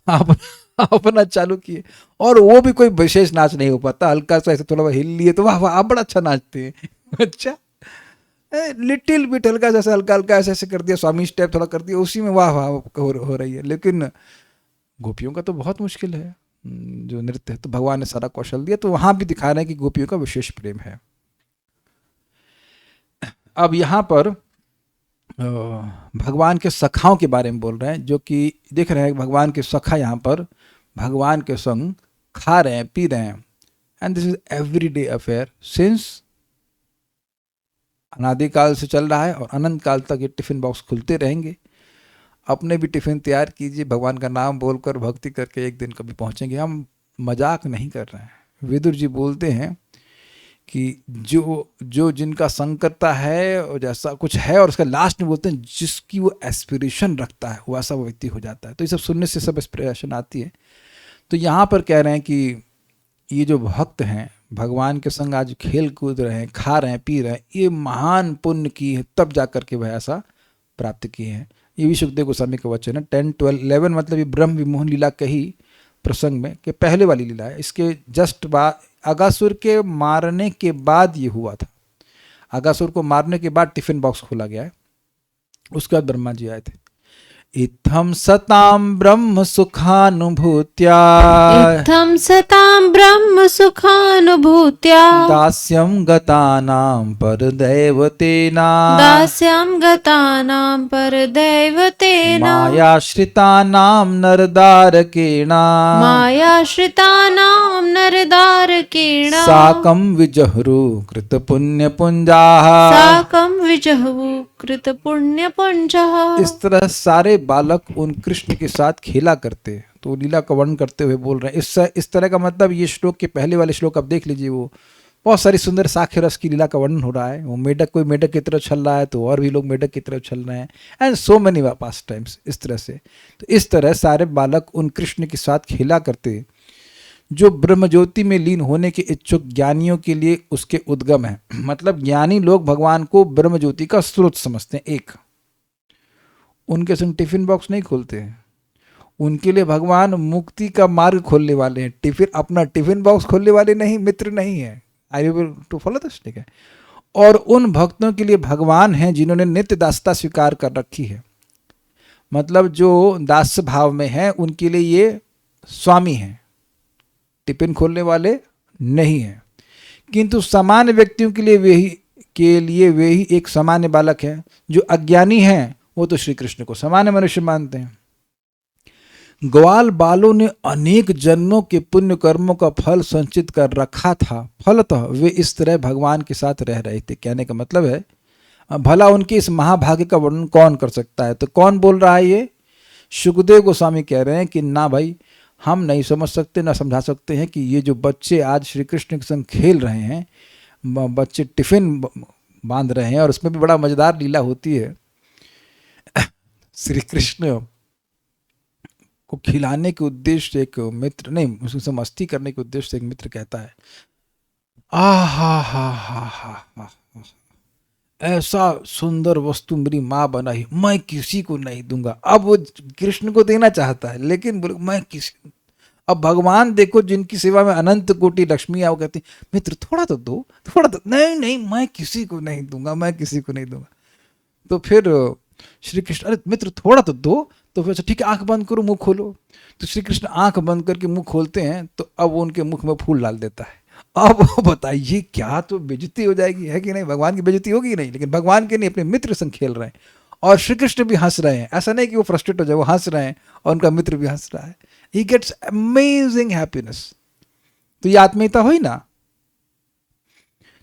आप अपना चालू किए और वो भी कोई विशेष नाच नहीं हो पाता, हल्का सा ऐसे थोड़ा हिल लिए तो वाह वाह आप बड़ा अच्छा नाचते हैं। अच्छा लिटिल बिट हल्का सा हल्का ऐसे कर दिया, स्वामी स्टेप थोड़ा कर दिया, उसी में वाह वाह हो रही है। लेकिन गोपियों का तो बहुत मुश्किल है जो नृत्य है, तो भगवान ने सारा कौशल दिया। तो वहां भी दिखा रहे हैं कि गोपियों का विशेष प्रेम है। अब यहाँ पर भगवान के सखाओं के बारे में बोल रहे हैं, जो कि देख रहे हैं भगवान के सखा यहाँ पर भगवान के संग खा रहे हैं, पी रहे हैं। And this is everyday affair since अनादिकाल से चल रहा है और अनंत काल तक ये टिफिन बॉक्स खुलते रहेंगे। अपने भी टिफिन तैयार कीजिए, भगवान का नाम बोलकर भक्ति करके एक दिन कभी पहुंचेंगे। हम मजाक नहीं कर रहे हैं। विदुर जी बोलते हैं कि जो जिनका संग करता है और जैसा कुछ है, और उसका लास्ट में बोलते हैं जिसकी वो एस्पिरेशन रखता है वैसा वो व्यक्ति हो जाता है। तो ये सब सुनने से सब एस्पिरेशन आती है। तो यहाँ पर कह रहे हैं कि ये जो भक्त हैं भगवान के संग आज खेल कूद रहे हैं, खा रहे हैं, पी रहे हैं, ये महान पुण्य की है, तब जा करके वह ऐसा प्राप्त किए हैं। ये भी सुखदेव गोस्वामी का वचन है। 10, 12, 11 मतलब ये ब्रह्म विमोहन लीला के ही प्रसंग में कि पहले वाली लीला है। इसके जस्ट बाद अगासुर के मारने के बाद ये हुआ था। अगासुर को मारने के बाद टिफिन बॉक्स खोला गया है, उसके बाद ब्रह्मा जी आए थे। इत्थं सतां ब्रह्म सुखानुभूत्या, इत्थं सतां ब्रह्म सुखानुभूत्या, दास्यं गतानां परदैवतेना, दास्यं गतानां परदैवतेन, मायाश्रितानां नरदारकेण, मायाश्रितानां नरदारकेण, साकं विजह्रु कृतपुण्यपुञ्जाः, साकं विजह्रु कृतपुण्यपुञ्जः। इस तरह सारे बालक उन कृष्ण के साथ खेला करते हैं। तो लीला का वर्णन करते हुए बोल रहे हैं। इस तरह का मतलब ये श्लोक के पहले वाले श्लोक आप देख लीजिए, वो बहुत सारी सुंदर साख्य रस की लीला का वर्णन हो रहा है। वो मेढक कोई मेढक की तरफ चल रहा है तो और भी लोग मेढक की तरफ चल रहे हैं, and so many pass times इस तरह से। तो इस तरह सारे बालक उन कृष्ण के साथ खेला करते जो ब्रह्मज्योति में लीन होने के इच्छुक ज्ञानियों के लिए उसके उद्गम है। मतलब ज्ञानी लोग भगवान को ब्रह्मज्योति का स्रोत समझते हैं। एक उनके संग टिफिन बॉक्स नहीं खोलते हैं, उनके लिए भगवान मुक्ति का मार्ग खोलने वाले हैं। अपना टिफिन बॉक्स खोलने वाले नहीं, मित्र नहीं है। I will to follow this, ठीक है। और उन भक्तों के लिए भगवान हैं जिन्होंने नित्य दासता स्वीकार कर रखी है। मतलब जो दास भाव में है उनके लिए ये स्वामी हैं, टिफिन खोलने वाले नहीं हैं। किंतु सामान्य व्यक्तियों के लिए वे ही एक सामान्य बालक है। जो अज्ञानी हैं वो तो श्री कृष्ण को सामान्य मनुष्य मानते हैं। ग्वाल बालों ने अनेक जन्मों के पुण्य कर्मों का फल संचित कर रखा था, फलतः वे इस तरह भगवान के साथ रह रहे थे। कहने का मतलब है भला उनके इस महाभाग्य का वर्णन कौन कर सकता है। तो कौन बोल रहा है ये? सुखदेव गोस्वामी कह रहे हैं कि ना भाई, हम नहीं समझ सकते, ना समझा सकते हैं कि ये जो बच्चे आज श्री कृष्ण के संग खेल रहे हैं, बच्चे टिफिन बांध रहे हैं, और उसमें भी बड़ा मजेदार लीला होती है। श्री कृष्ण को खिलाने के उद्देश्य से एक मित्र, नहीं उससे मस्ती करने के उद्देश्य से एक मित्र कहता है, हा ऐसा सुंदर वस्तु मेरी माँ बनाई, मैं किसी को नहीं दूंगा। अब वो कृष्ण को देना चाहता है, लेकिन बोले मैं किसी, अब भगवान देखो जिनकी सेवा में अनंत कोटि लक्ष्मी आओ कहती मित्र थोड़ा तो दो, थोड़ा तो, नहीं नहीं मैं किसी को नहीं दूंगा, मैं किसी को नहीं दूंगा। तो फिर श्री कृष्ण अरे मित्र थोड़ा तो दो, तो फिर ठीक है आंख बंद करो मुंह खोलो। तो श्री कृष्ण आंख बंद करके मुंह खोलते हैं तो अब वो उनके मुख में फूल डाल देता है। अब बताइए क्या तो बेइज्जती हो जाएगी, है कि नहीं? भगवान की बेइज्जती होगी नहीं, लेकिन भगवान के नहीं अपने मित्र संग खेल रहे हैं और श्री कृष्ण भी हंस रहे हैं। ऐसा नहीं कि वो फ्रस्ट्रेट हो जाए, वो हंस रहे हैं और उनका मित्र भी हंस रहा है। He gets amazing happiness. तो ये आत्मीयता हुई ना।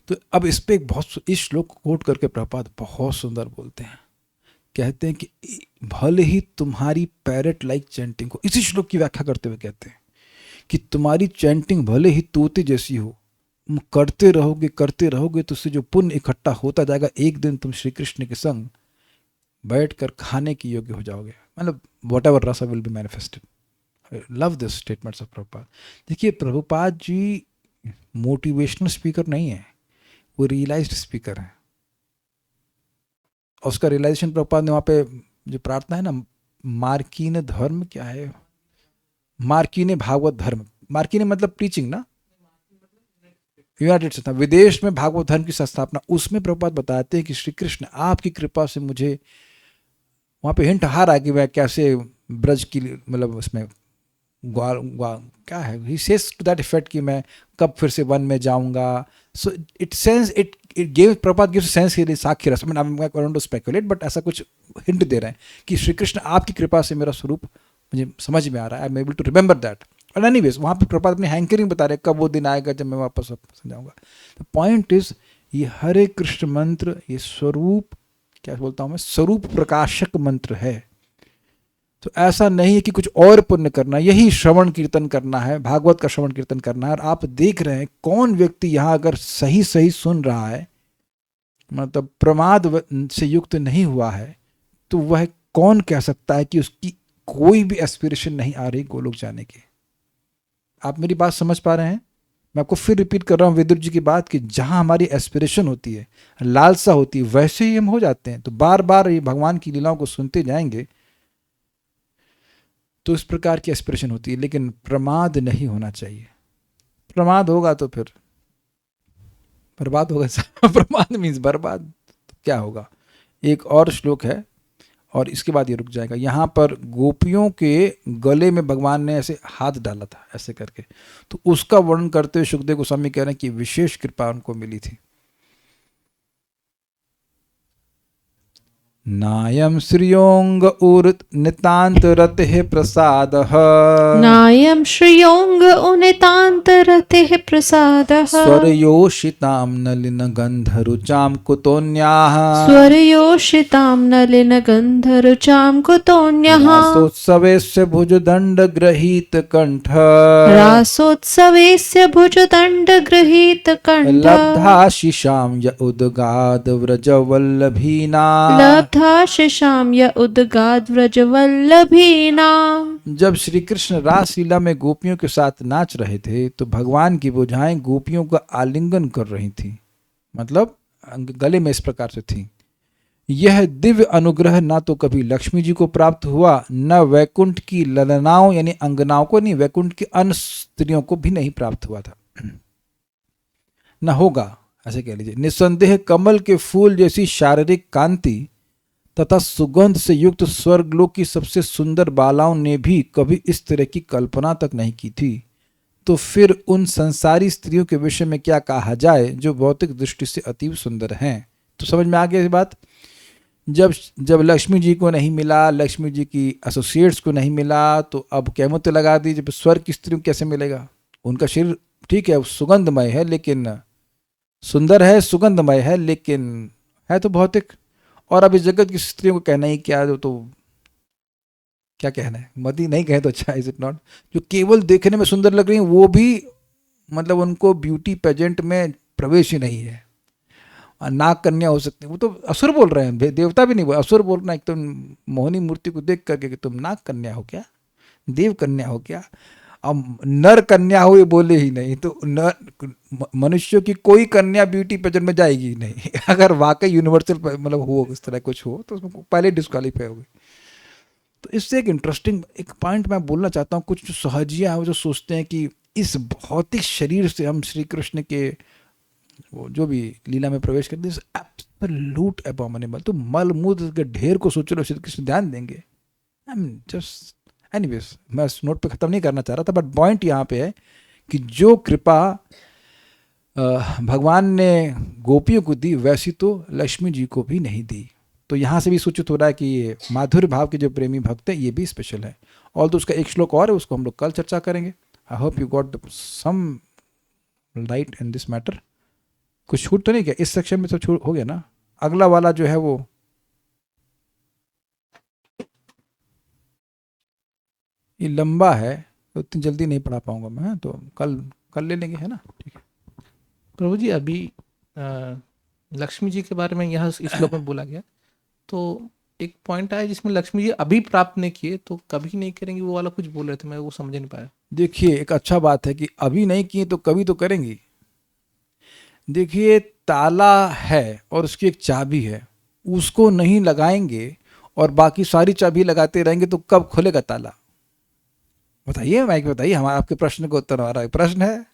तो अब इस पे एक बहुत इस श्लोक को कोट करके प्रभुपाद बहुत सुंदर बोलते हैं, कहते हैं कि भले ही तुम्हारी पैरेट लाइक चैंटिंग को, इसी श्लोक की व्याख्या करते हुए कहते हैं कि तुम्हारी चैंटिंग भले ही तोते जैसी हो, करते रहोगे तो उससे जो पुण्य इकट्ठा होता जाएगा, एक दिन तुम श्री कृष्ण के संग बैठकर खाने की योग्य हो जाओगे। मतलब वॉट एवर रसा will be manifested. Love this statements of Prabhupada. देखिए प्रभुपाद जी मोटिवेशनल स्पीकर नहीं है, वो रियलाइज्ड स्पीकर है। और उसका रियलाइजेशन प्रभुपाद ने वहाँ पे जो प्रार्थना है ना, मार्कीन धर्म क्या है, मार्कीन भागवत धर्म, मार्कीन मतलब प्रीचिंग ना, यूनाइटेड स्टेट्स में विदेश में भागवत धर्म की स्थापना, उसमें प्रभुपाद बताते हैं कि श्री कृष्ण आपकी कृपा से मुझे, वहाँ पे हिंट आ रहा है कि मैं कैसे ब्रज की मतलब उसमें क्या है, he says to that effect कि मैं कब फिर से वन में जाऊंगा। So it sense it give Prabhupada gives sense कि साक्षी रस, I am going to speculate, but ऐसा कुछ हिंट दे रहे हैं कि श्री कृष्ण आपकी कृपा से मेरा स्वरूप मुझे समझ में आ रहा है, I am able to remember that. और एनीवेज वहाँ पे प्रभुपाद अपनी हैंकरिंग बता रहे कब वो दिन आएगा जब मैं वापस जाऊँगा। द पॉइंट इज ये हरे कृष्ण मंत्र, ये स्वरूप क्या बोलता हूँ मैं, स्वरूप प्रकाशक मंत्र है। तो ऐसा नहीं है कि कुछ और पुण्य करना, यही श्रवण कीर्तन करना है, भागवत का श्रवण कीर्तन करना है। और आप देख रहे हैं कौन व्यक्ति यहाँ अगर सही सही सुन रहा है, मतलब प्रमाद से युक्त नहीं हुआ है, तो वह कौन कह सकता है कि उसकी कोई भी एस्पिरेशन नहीं आ रही गोलोक जाने की। आप मेरी बात समझ पा रहे हैं? मैं आपको फिर रिपीट कर रहा हूँ विदुर जी की बात कि जहां हमारी एस्पिरेशन होती है, लालसा होती है, वैसे ही हम हो जाते हैं। तो बार बार ये भगवान की लीलाओं को सुनते जाएंगे तो इस प्रकार की एस्पिरेशन होती है, लेकिन प्रमाद नहीं होना चाहिए। प्रमाद होगा तो फिर बर्बाद होगा। प्रमाद मीन्स बर्बाद। तो क्या होगा? एक और श्लोक है और इसके बाद ये रुक जाएगा। यहाँ पर गोपियों के गले में भगवान ने ऐसे हाथ डाला था ऐसे करके, तो उसका वर्णन करते हुए सुखदेव गोस्वामी कह रहे हैं कि विशेष कृपा उनको मिली थी। नायम श्रियोंग उर्त नितांत रते प्रसादः, नायम श्रियोंग उनितांत रते प्रसादः, स्वरयोषितां नलिन गंधरुचां कुतोन्याः, स्वरयोषितां नलिन गंधरुचां कुतोन्यः, रासोत्सवेस्य भुजदंड गृहीत कंठ, रासोत्सवेस्य भुजदंड गृहीत कंठ, लब्धाशिषां य उद्गाद व्रजवल्लभीना, लब्धाशिषां य उद्गाद व्रजवल्लभीना। जब श्री कृष्ण रासलीला में गोपियों के साथ नाच रहे थे तो भगवान की भुजाएं गोपियों का आलिंगन कर रही थी, मतलब गले में इस प्रकार से थी। यह दिव्य अनुग्रह ना तो कभी लक्ष्मी जी को प्राप्त हुआ, न वैकुंठ की ललनाओं यानी अंगनाओं को, नहीं वैकुंठ की अन्य स्त्रियों को भी नहीं प्राप्त हुआ था, न होगा, ऐसे कह लीजिए। निस्संदेह कमल के फूल जैसी शारीरिक कांति तथा सुगंध से युक्त स्वर्गलोक की सबसे सुंदर बालाओं ने भी कभी इस तरह की कल्पना तक नहीं की थी। तो फिर उन संसारी स्त्रियों के विषय में क्या कहा जाए जो भौतिक दृष्टि से अतीव सुंदर हैं। तो समझ में आ गया ये बात। जब लक्ष्मी जी को नहीं मिला, लक्ष्मी जी की एसोसिएट्स को नहीं मिला, तो अब कहमत लगा दी जब स्वर्ग की स्त्रियों को कैसे मिलेगा। उनका शरीर ठीक है सुगंधमय है, लेकिन सुंदर है, सुगंधमय है, लेकिन है तो भौतिक। और अब इस जगत की स्त्रियों को कहना ही क्या, जो तो क्या कहना है, मती नहीं कहे तो अच्छा, इज इट नॉट। जो केवल देखने में सुंदर लग रही हैं वो भी मतलब उनको ब्यूटी पेजेंट में प्रवेश ही नहीं है। नाग कन्या हो सकती है, वो तो असुर बोल रहे हैं, देवता भी नहीं बोल, असुर बोल रहे हैं। एकदम मोहनी मूर्ति को देख करके कि तुम नाग कन्या हो क्या, देव कन्या हो क्या। अब नर कन्या हो ये बोले ही नहीं, तो मनुष्यों की कोई कन्या ब्यूटी पेजेंट में जाएगी ही नहीं। अगर वाकई यूनिवर्सल मतलब हो इस तरह कुछ हो तो उसमें पहले डिस्क्वालीफाई होगी। तो इससे एक इंटरेस्टिंग एक पॉइंट मैं बोलना चाहता हूँ। कुछ जो सहजिया हैं वो जो सोचते हैं कि इस भौतिक शरीर से हम श्री कृष्ण के वो जो भी लीला में प्रवेश करते हैं, एब्सोल्यूट एबॉमिनेबल। तो मल मूत्र के ढेर को सोच रहे हो श्री कृष्ण ध्यान देंगे? आई एम जस्ट एनीवेज, मैं इस नोट पे ख़त्म नहीं करना चाह रहा था, बट पॉइंट यहाँ पे है कि जो कृपा भगवान ने गोपियों को दी वैसी तो लक्ष्मी जी को भी नहीं दी। तो यहाँ से भी सूचित हो रहा है कि ये माधुर्य भाव के जो प्रेमी भक्त हैं ये भी स्पेशल है। और तो उसका एक श्लोक और है, उसको हम लोग कल चर्चा करेंगे। I hope you got some light in this matter. कुछ छूट तो नहीं गया इस सेक्शन में? तो छूट हो गया ना? अगला वाला जो है वो ये लंबा है, तो इतनी जल्दी नहीं पढ़ा पाऊंगा मैं, तो कल ले लेंगे, है ना? ठीक है प्रभु जी। अभी लक्ष्मी जी के बारे में यहाँ इस श्लोक में बोला गया, तो एक पॉइंट आया जिसमें लक्ष्मी जी अभी प्राप्त नहीं किए तो कभी नहीं करेंगे, वो वाला कुछ बोल रहे थे, मैं वो समझ नहीं पाया। देखिए, एक अच्छा बात है कि अभी नहीं किए तो कभी तो करेंगी। देखिए, ताला है और उसकी एक चाबी है, उसको नहीं लगाएंगे और बाकी सारी चाबी लगाते रहेंगे तो कब खुलेगा ताला? बताइए, माइक बताइए, हमारा आपके प्रश्न का उत्तर हमारा प्रश्न है।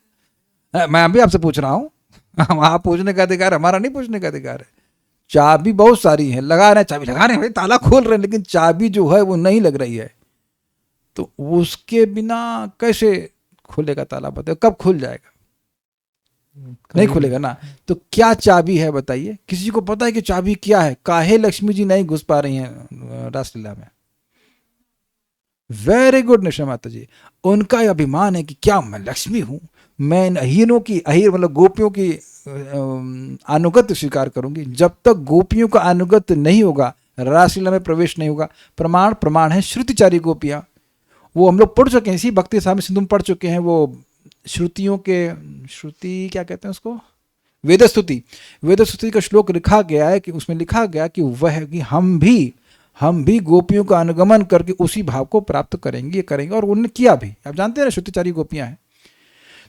मैं अभी आपसे पूछ रहा हूँ। आप पूछने का अधिकार, हमारा नहीं पूछने का अधिकार है। चाबी बहुत सारी है, लगा रहे हैं, चाबी लगा रहे हैं, भाई ताला खोल रहे हैं, लेकिन चाबी जो है वो नहीं लग रही है, तो उसके बिना कैसे खुलेगा ताला? बताइए, कब खुल जाएगा? नहीं खुलेगा ना। तो क्या चाबी है बताइए? किसी को पता है कि चाबी क्या है? काहे लक्ष्मी जी नहीं घुस पा रही हैं रासलीला में? वेरी गुड निशा माता जी, उनका अभिमान है कि क्या मैं लक्ष्मी हूं, मैं इन अहीरों की, अहीर मतलब गोपियों की अनुगत्य स्वीकार करूंगी। जब तक गोपियों का अनुगत्य नहीं होगा, रासलीला में प्रवेश नहीं होगा। प्रमाण है श्रुतिचारी गोपियां, वो हम लोग पढ़ चुके हैं, इसी भक्ति सामी सिंधु में पढ़ चुके हैं। वो श्रुतियों के, श्रुति क्या कहते हैं उसको, वेदस्तुति का श्लोक लिखा गया है कि उसमें लिखा गया कि वह कि हम भी गोपियों का अनुगमन करके उसी भाव को प्राप्त करेंगे। और उन्होंने किया भी। आप जानते हैं ना, श्रुतिचारी गोपियां हैं।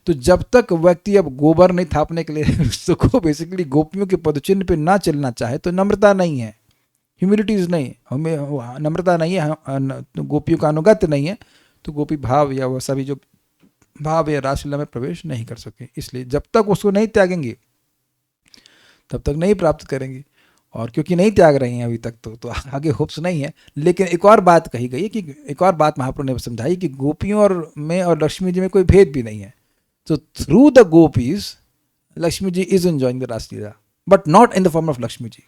तो जब तक व्यक्ति अब गोबर नहीं थापने के लिए उसको बेसिकली गोपियों के पदचिन्ह पे ना चलना चाहे तो नम्रता नहीं है, ह्यूमिलिटीज नहीं, हमें नम्रता नहीं है, गोपियों का अनुगत्य नहीं है, तो गोपी भाव या वह सभी जो भाव या रासलीला में प्रवेश नहीं कर सके। इसलिए जब तक उसको नहीं त्यागेंगे तब तक नहीं प्राप्त करेंगे। और क्योंकि नहीं त्याग रही हैं अभी तक तो आगे होप्स नहीं है। लेकिन एक और बात कही गई है कि एक और बात महाप्रभु ने समझाई कि गोपियों और लक्ष्मी जी में कोई भेद भी नहीं है। तो through the gopis Lakshmi ji is enjoying the raslila, but not in the form of Lakshmi ji.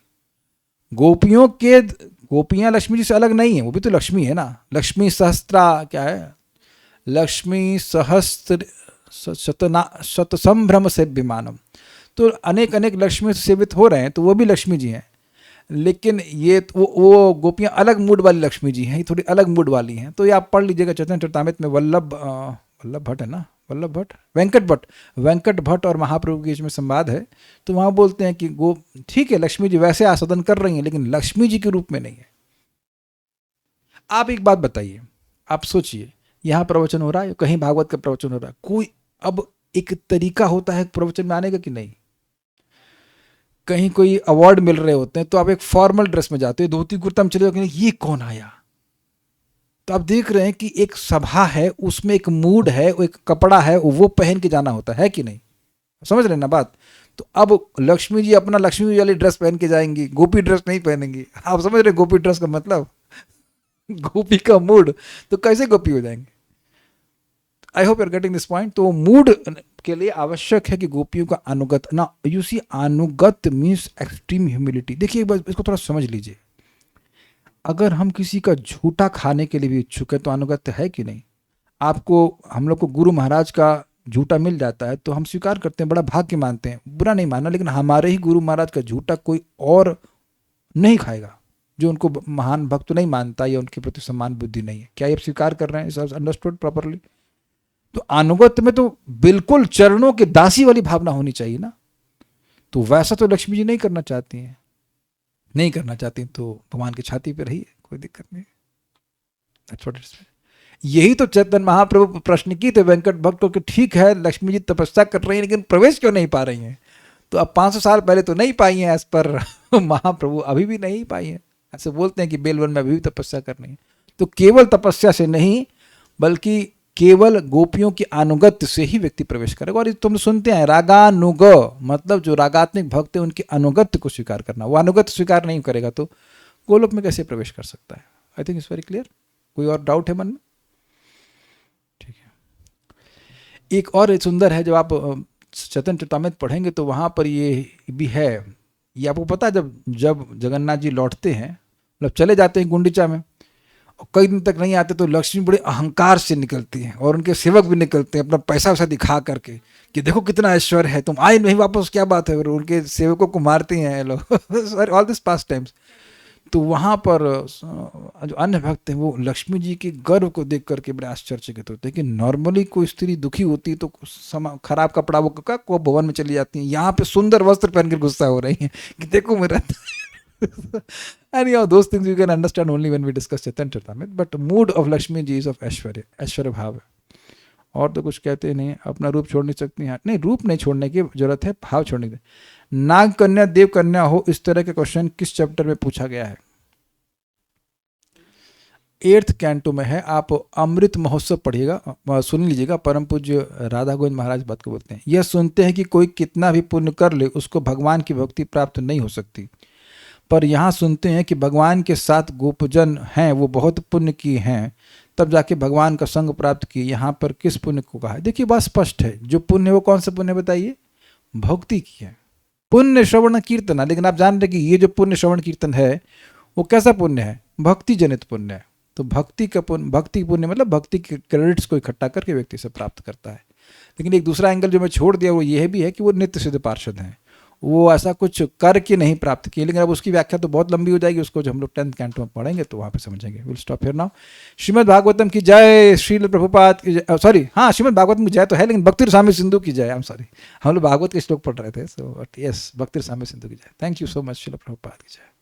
गोपियां लक्ष्मी जी से अलग नहीं है, वो भी तो लक्ष्मी है ना। लक्ष्मी सहस्त्रा क्या है, लक्ष्मी सहस्त्र शतसंभ्रम से विमानम, तो अनेक लक्ष्मी से सेवित हो रहे हैं, तो वो भी लक्ष्मी जी हैं। लेकिन ये वो गोपियां अलग मूड वाली लक्ष्मी जी हैं, ये थोड़ी अलग मूड वाली हैं। तो ये आप पढ़ लीजिएगा चैतन्य चरितामृत में, वल्लभ भट्ट है ना, वेंकट भट्ट और महाप्रभु के बीच में संवाद है। तो वहाँ बोलते हैं कि ठीक है, लक्ष्मी जी वैसे आस्वादन कर रही हैं, लेकिन लक्ष्मी जी के रूप में नहीं है। आप एक बात बताइए, आप सोचिए, यहाँ प्रवचन हो रहा है, कहीं भागवत का प्रवचन हो रहा है, कोई अब एक तरीका होता है प्रवचन में आने का कि नहीं? कहीं कोई अवार्ड मिल रहे होते हैं तो आप एक फॉर्मल ड्रेस में जाते हो, धोती कुर्ता में चले जाओगे, ये कौन आया? तो आप देख रहे हैं कि एक सभा है, उसमें एक मूड है, एक कपड़ा है, वो पहन के जाना होता है कि नहीं? समझ रहे ना बात? तो अब लक्ष्मी जी अपना लक्ष्मी जी वाली ड्रेस पहन के जाएंगी, गोपी ड्रेस नहीं पहनेंगी। आप समझ रहे गोपी ड्रेस का मतलब? गोपी का मूड, तो कैसे गोपी हो जाएंगे? I hope you are getting this point. तो मूड के लिए आवश्यक है कि गोपियों का अनुगत ना, यू सी, अनुगत मीन्स एक्सट्रीम ह्यूमिलिटी। देखिए बस इसको थोड़ा समझ लीजिए। अगर हम किसी का झूठा खाने के लिए भी इच्छुक है तो अनुगत्य है कि नहीं? आपको, हम लोग को गुरु महाराज का झूठा मिल जाता है तो हम स्वीकार करते हैं, बड़ा भाग्य मानते हैं, बुरा नहीं मानना, लेकिन हमारे ही गुरु महाराज का झूठा कोई और नहीं खाएगा जो उनको महान भक्त नहीं मानता या उनके प्रति सम्मान बुद्धि नहीं है। क्या ये स्वीकार कर रहे हैं? Is understood properly? तो अनुगत्य में तो बिल्कुल चरणों के दासी वाली भावना होनी चाहिए ना। तो वैसा तो लक्ष्मी जी नहीं करना चाहती हैं, तो भगवान की छाती पे रही है, कोई दिक्कत नहीं। यही तो चैतन्य महाप्रभु प्रश्न की थे वेंकट भक्त को कि ठीक है लक्ष्मी जी तपस्या कर रही हैं लेकिन प्रवेश क्यों नहीं पा रही हैं? तो अब 500 साल पहले तो नहीं पाई हैं, एज पर महाप्रभु अभी भी नहीं पाई हैं। ऐसे बोलते हैं कि बेलवन में अभी भी तपस्या कर रही है। तो केवल तपस्या से नहीं बल्कि केवल गोपियों की अनुगत्य से ही व्यक्ति प्रवेश करेगा। और तुम सुनते हैं रागानुग, मतलब जो रागात्मिक भक्त है उनके अनुगत्य को स्वीकार करना। वो अनुगत्य स्वीकार नहीं करेगा तो गोलोक में कैसे प्रवेश कर सकता है? I think it's very clear. कोई और डाउट है मन में? ठीक है। एक और सुंदर है, जब आप चैतन्य चरितामृत पढ़ेंगे तो वहाँ पर ये भी है, ये आपको पता है, जब जगन्नाथ जी लौटते हैं, मतलब चले जाते हैं गुंडीचा में और कई दिन तक नहीं आते, तो लक्ष्मी बड़े अहंकार से निकलती हैं और उनके सेवक भी निकलते हैं अपना पैसा वैसा दिखा करके कि देखो कितना ऐश्वर्य है, तुम आए नहीं वापस, क्या बात है, और उनके सेवकों को मारती हैं लोग ऑल दिस पास्ट टाइम्स। तो वहाँ पर जो अन्य भक्त हैं वो लक्ष्मी जी के गर्व को देख करके बड़े आश्चर्यचकित होते हैं कि नॉर्मली कोई स्त्री दुखी होती है तो खराब कपड़ा वो भवन में चली जाती हैं, यहाँ पे सुंदर वस्त्र पहन कर गुस्सा हो रही हैं कि देखो मेरा and those things you can understand only when we discuss Chaitanya Charitamrita, but mood of Lakshmi ji is of ऐश्वर्य भाव है। और तो कुछ कहते नहीं, अपना रूप छोड़ नहीं सकती हैं, नहीं रूप नहीं छोड़ने की जरूरत है, भाव छोड़ने की। नाग कन्या देव कन्या हो, इस तरह के क्वेश्चन किस चैप्टर में पूछा गया है? 8th कैंटो में है। आप अमृत महोत्सव पढ़िएगा, सुन लीजिएगा। परम पूज्य राधा गोविंद महाराज बात को बोलते हैं, यह सुनते हैं कि कोई कितना भी पुण्य कर ले उसको भगवान की भक्ति प्राप्त नहीं हो सकती, पर यहाँ सुनते हैं कि भगवान के साथ गोपजन हैं वो बहुत पुण्य की हैं, तब जाके भगवान का संग प्राप्त किए। यहाँ पर किस पुण्य को कहा है? देखिए बात स्पष्ट है, जो पुण्य वो कौन सा पुण्य बताइए? भक्ति की है, पुण्य श्रवण कीर्तन है। लेकिन आप जान रहे कि ये जो पुण्य श्रवण कीर्तन है वो कैसा पुण्य है? भक्ति जनित पुण्य है। तो भक्ति का पुण्य, भक्ति पुण्य मतलब भक्ति के क्रेडिट्स को इकट्ठा करके व्यक्ति से प्राप्त करता है। लेकिन एक दूसरा एंगल जो मैं छोड़ दिया वो यह भी है कि वो नित्य सिद्ध पार्षद हैं, वो ऐसा कुछ करके नहीं प्राप्त किए। लेकिन अब उसकी व्याख्या तो बहुत लंबी हो जाएगी, उसको जो हम लोग 10th कैंटो में पढ़ेंगे तो वहाँ पे समझेंगे। Will stop here now. Shrimad Bhagavatam की जय, श्रील प्रभुपाद की जय। सॉरी, हाँ श्रीमद् भागवतम की जय तो है, लेकिन भक्ति रसामृत सिंधु की जय। आई एम सॉरी, हम लोग भागवत के श्लोक पढ़ रहे थे। सो यस, भक्ति रसामृत सिंधु की जय। Thank you so much, Srila Prabhupada की जय।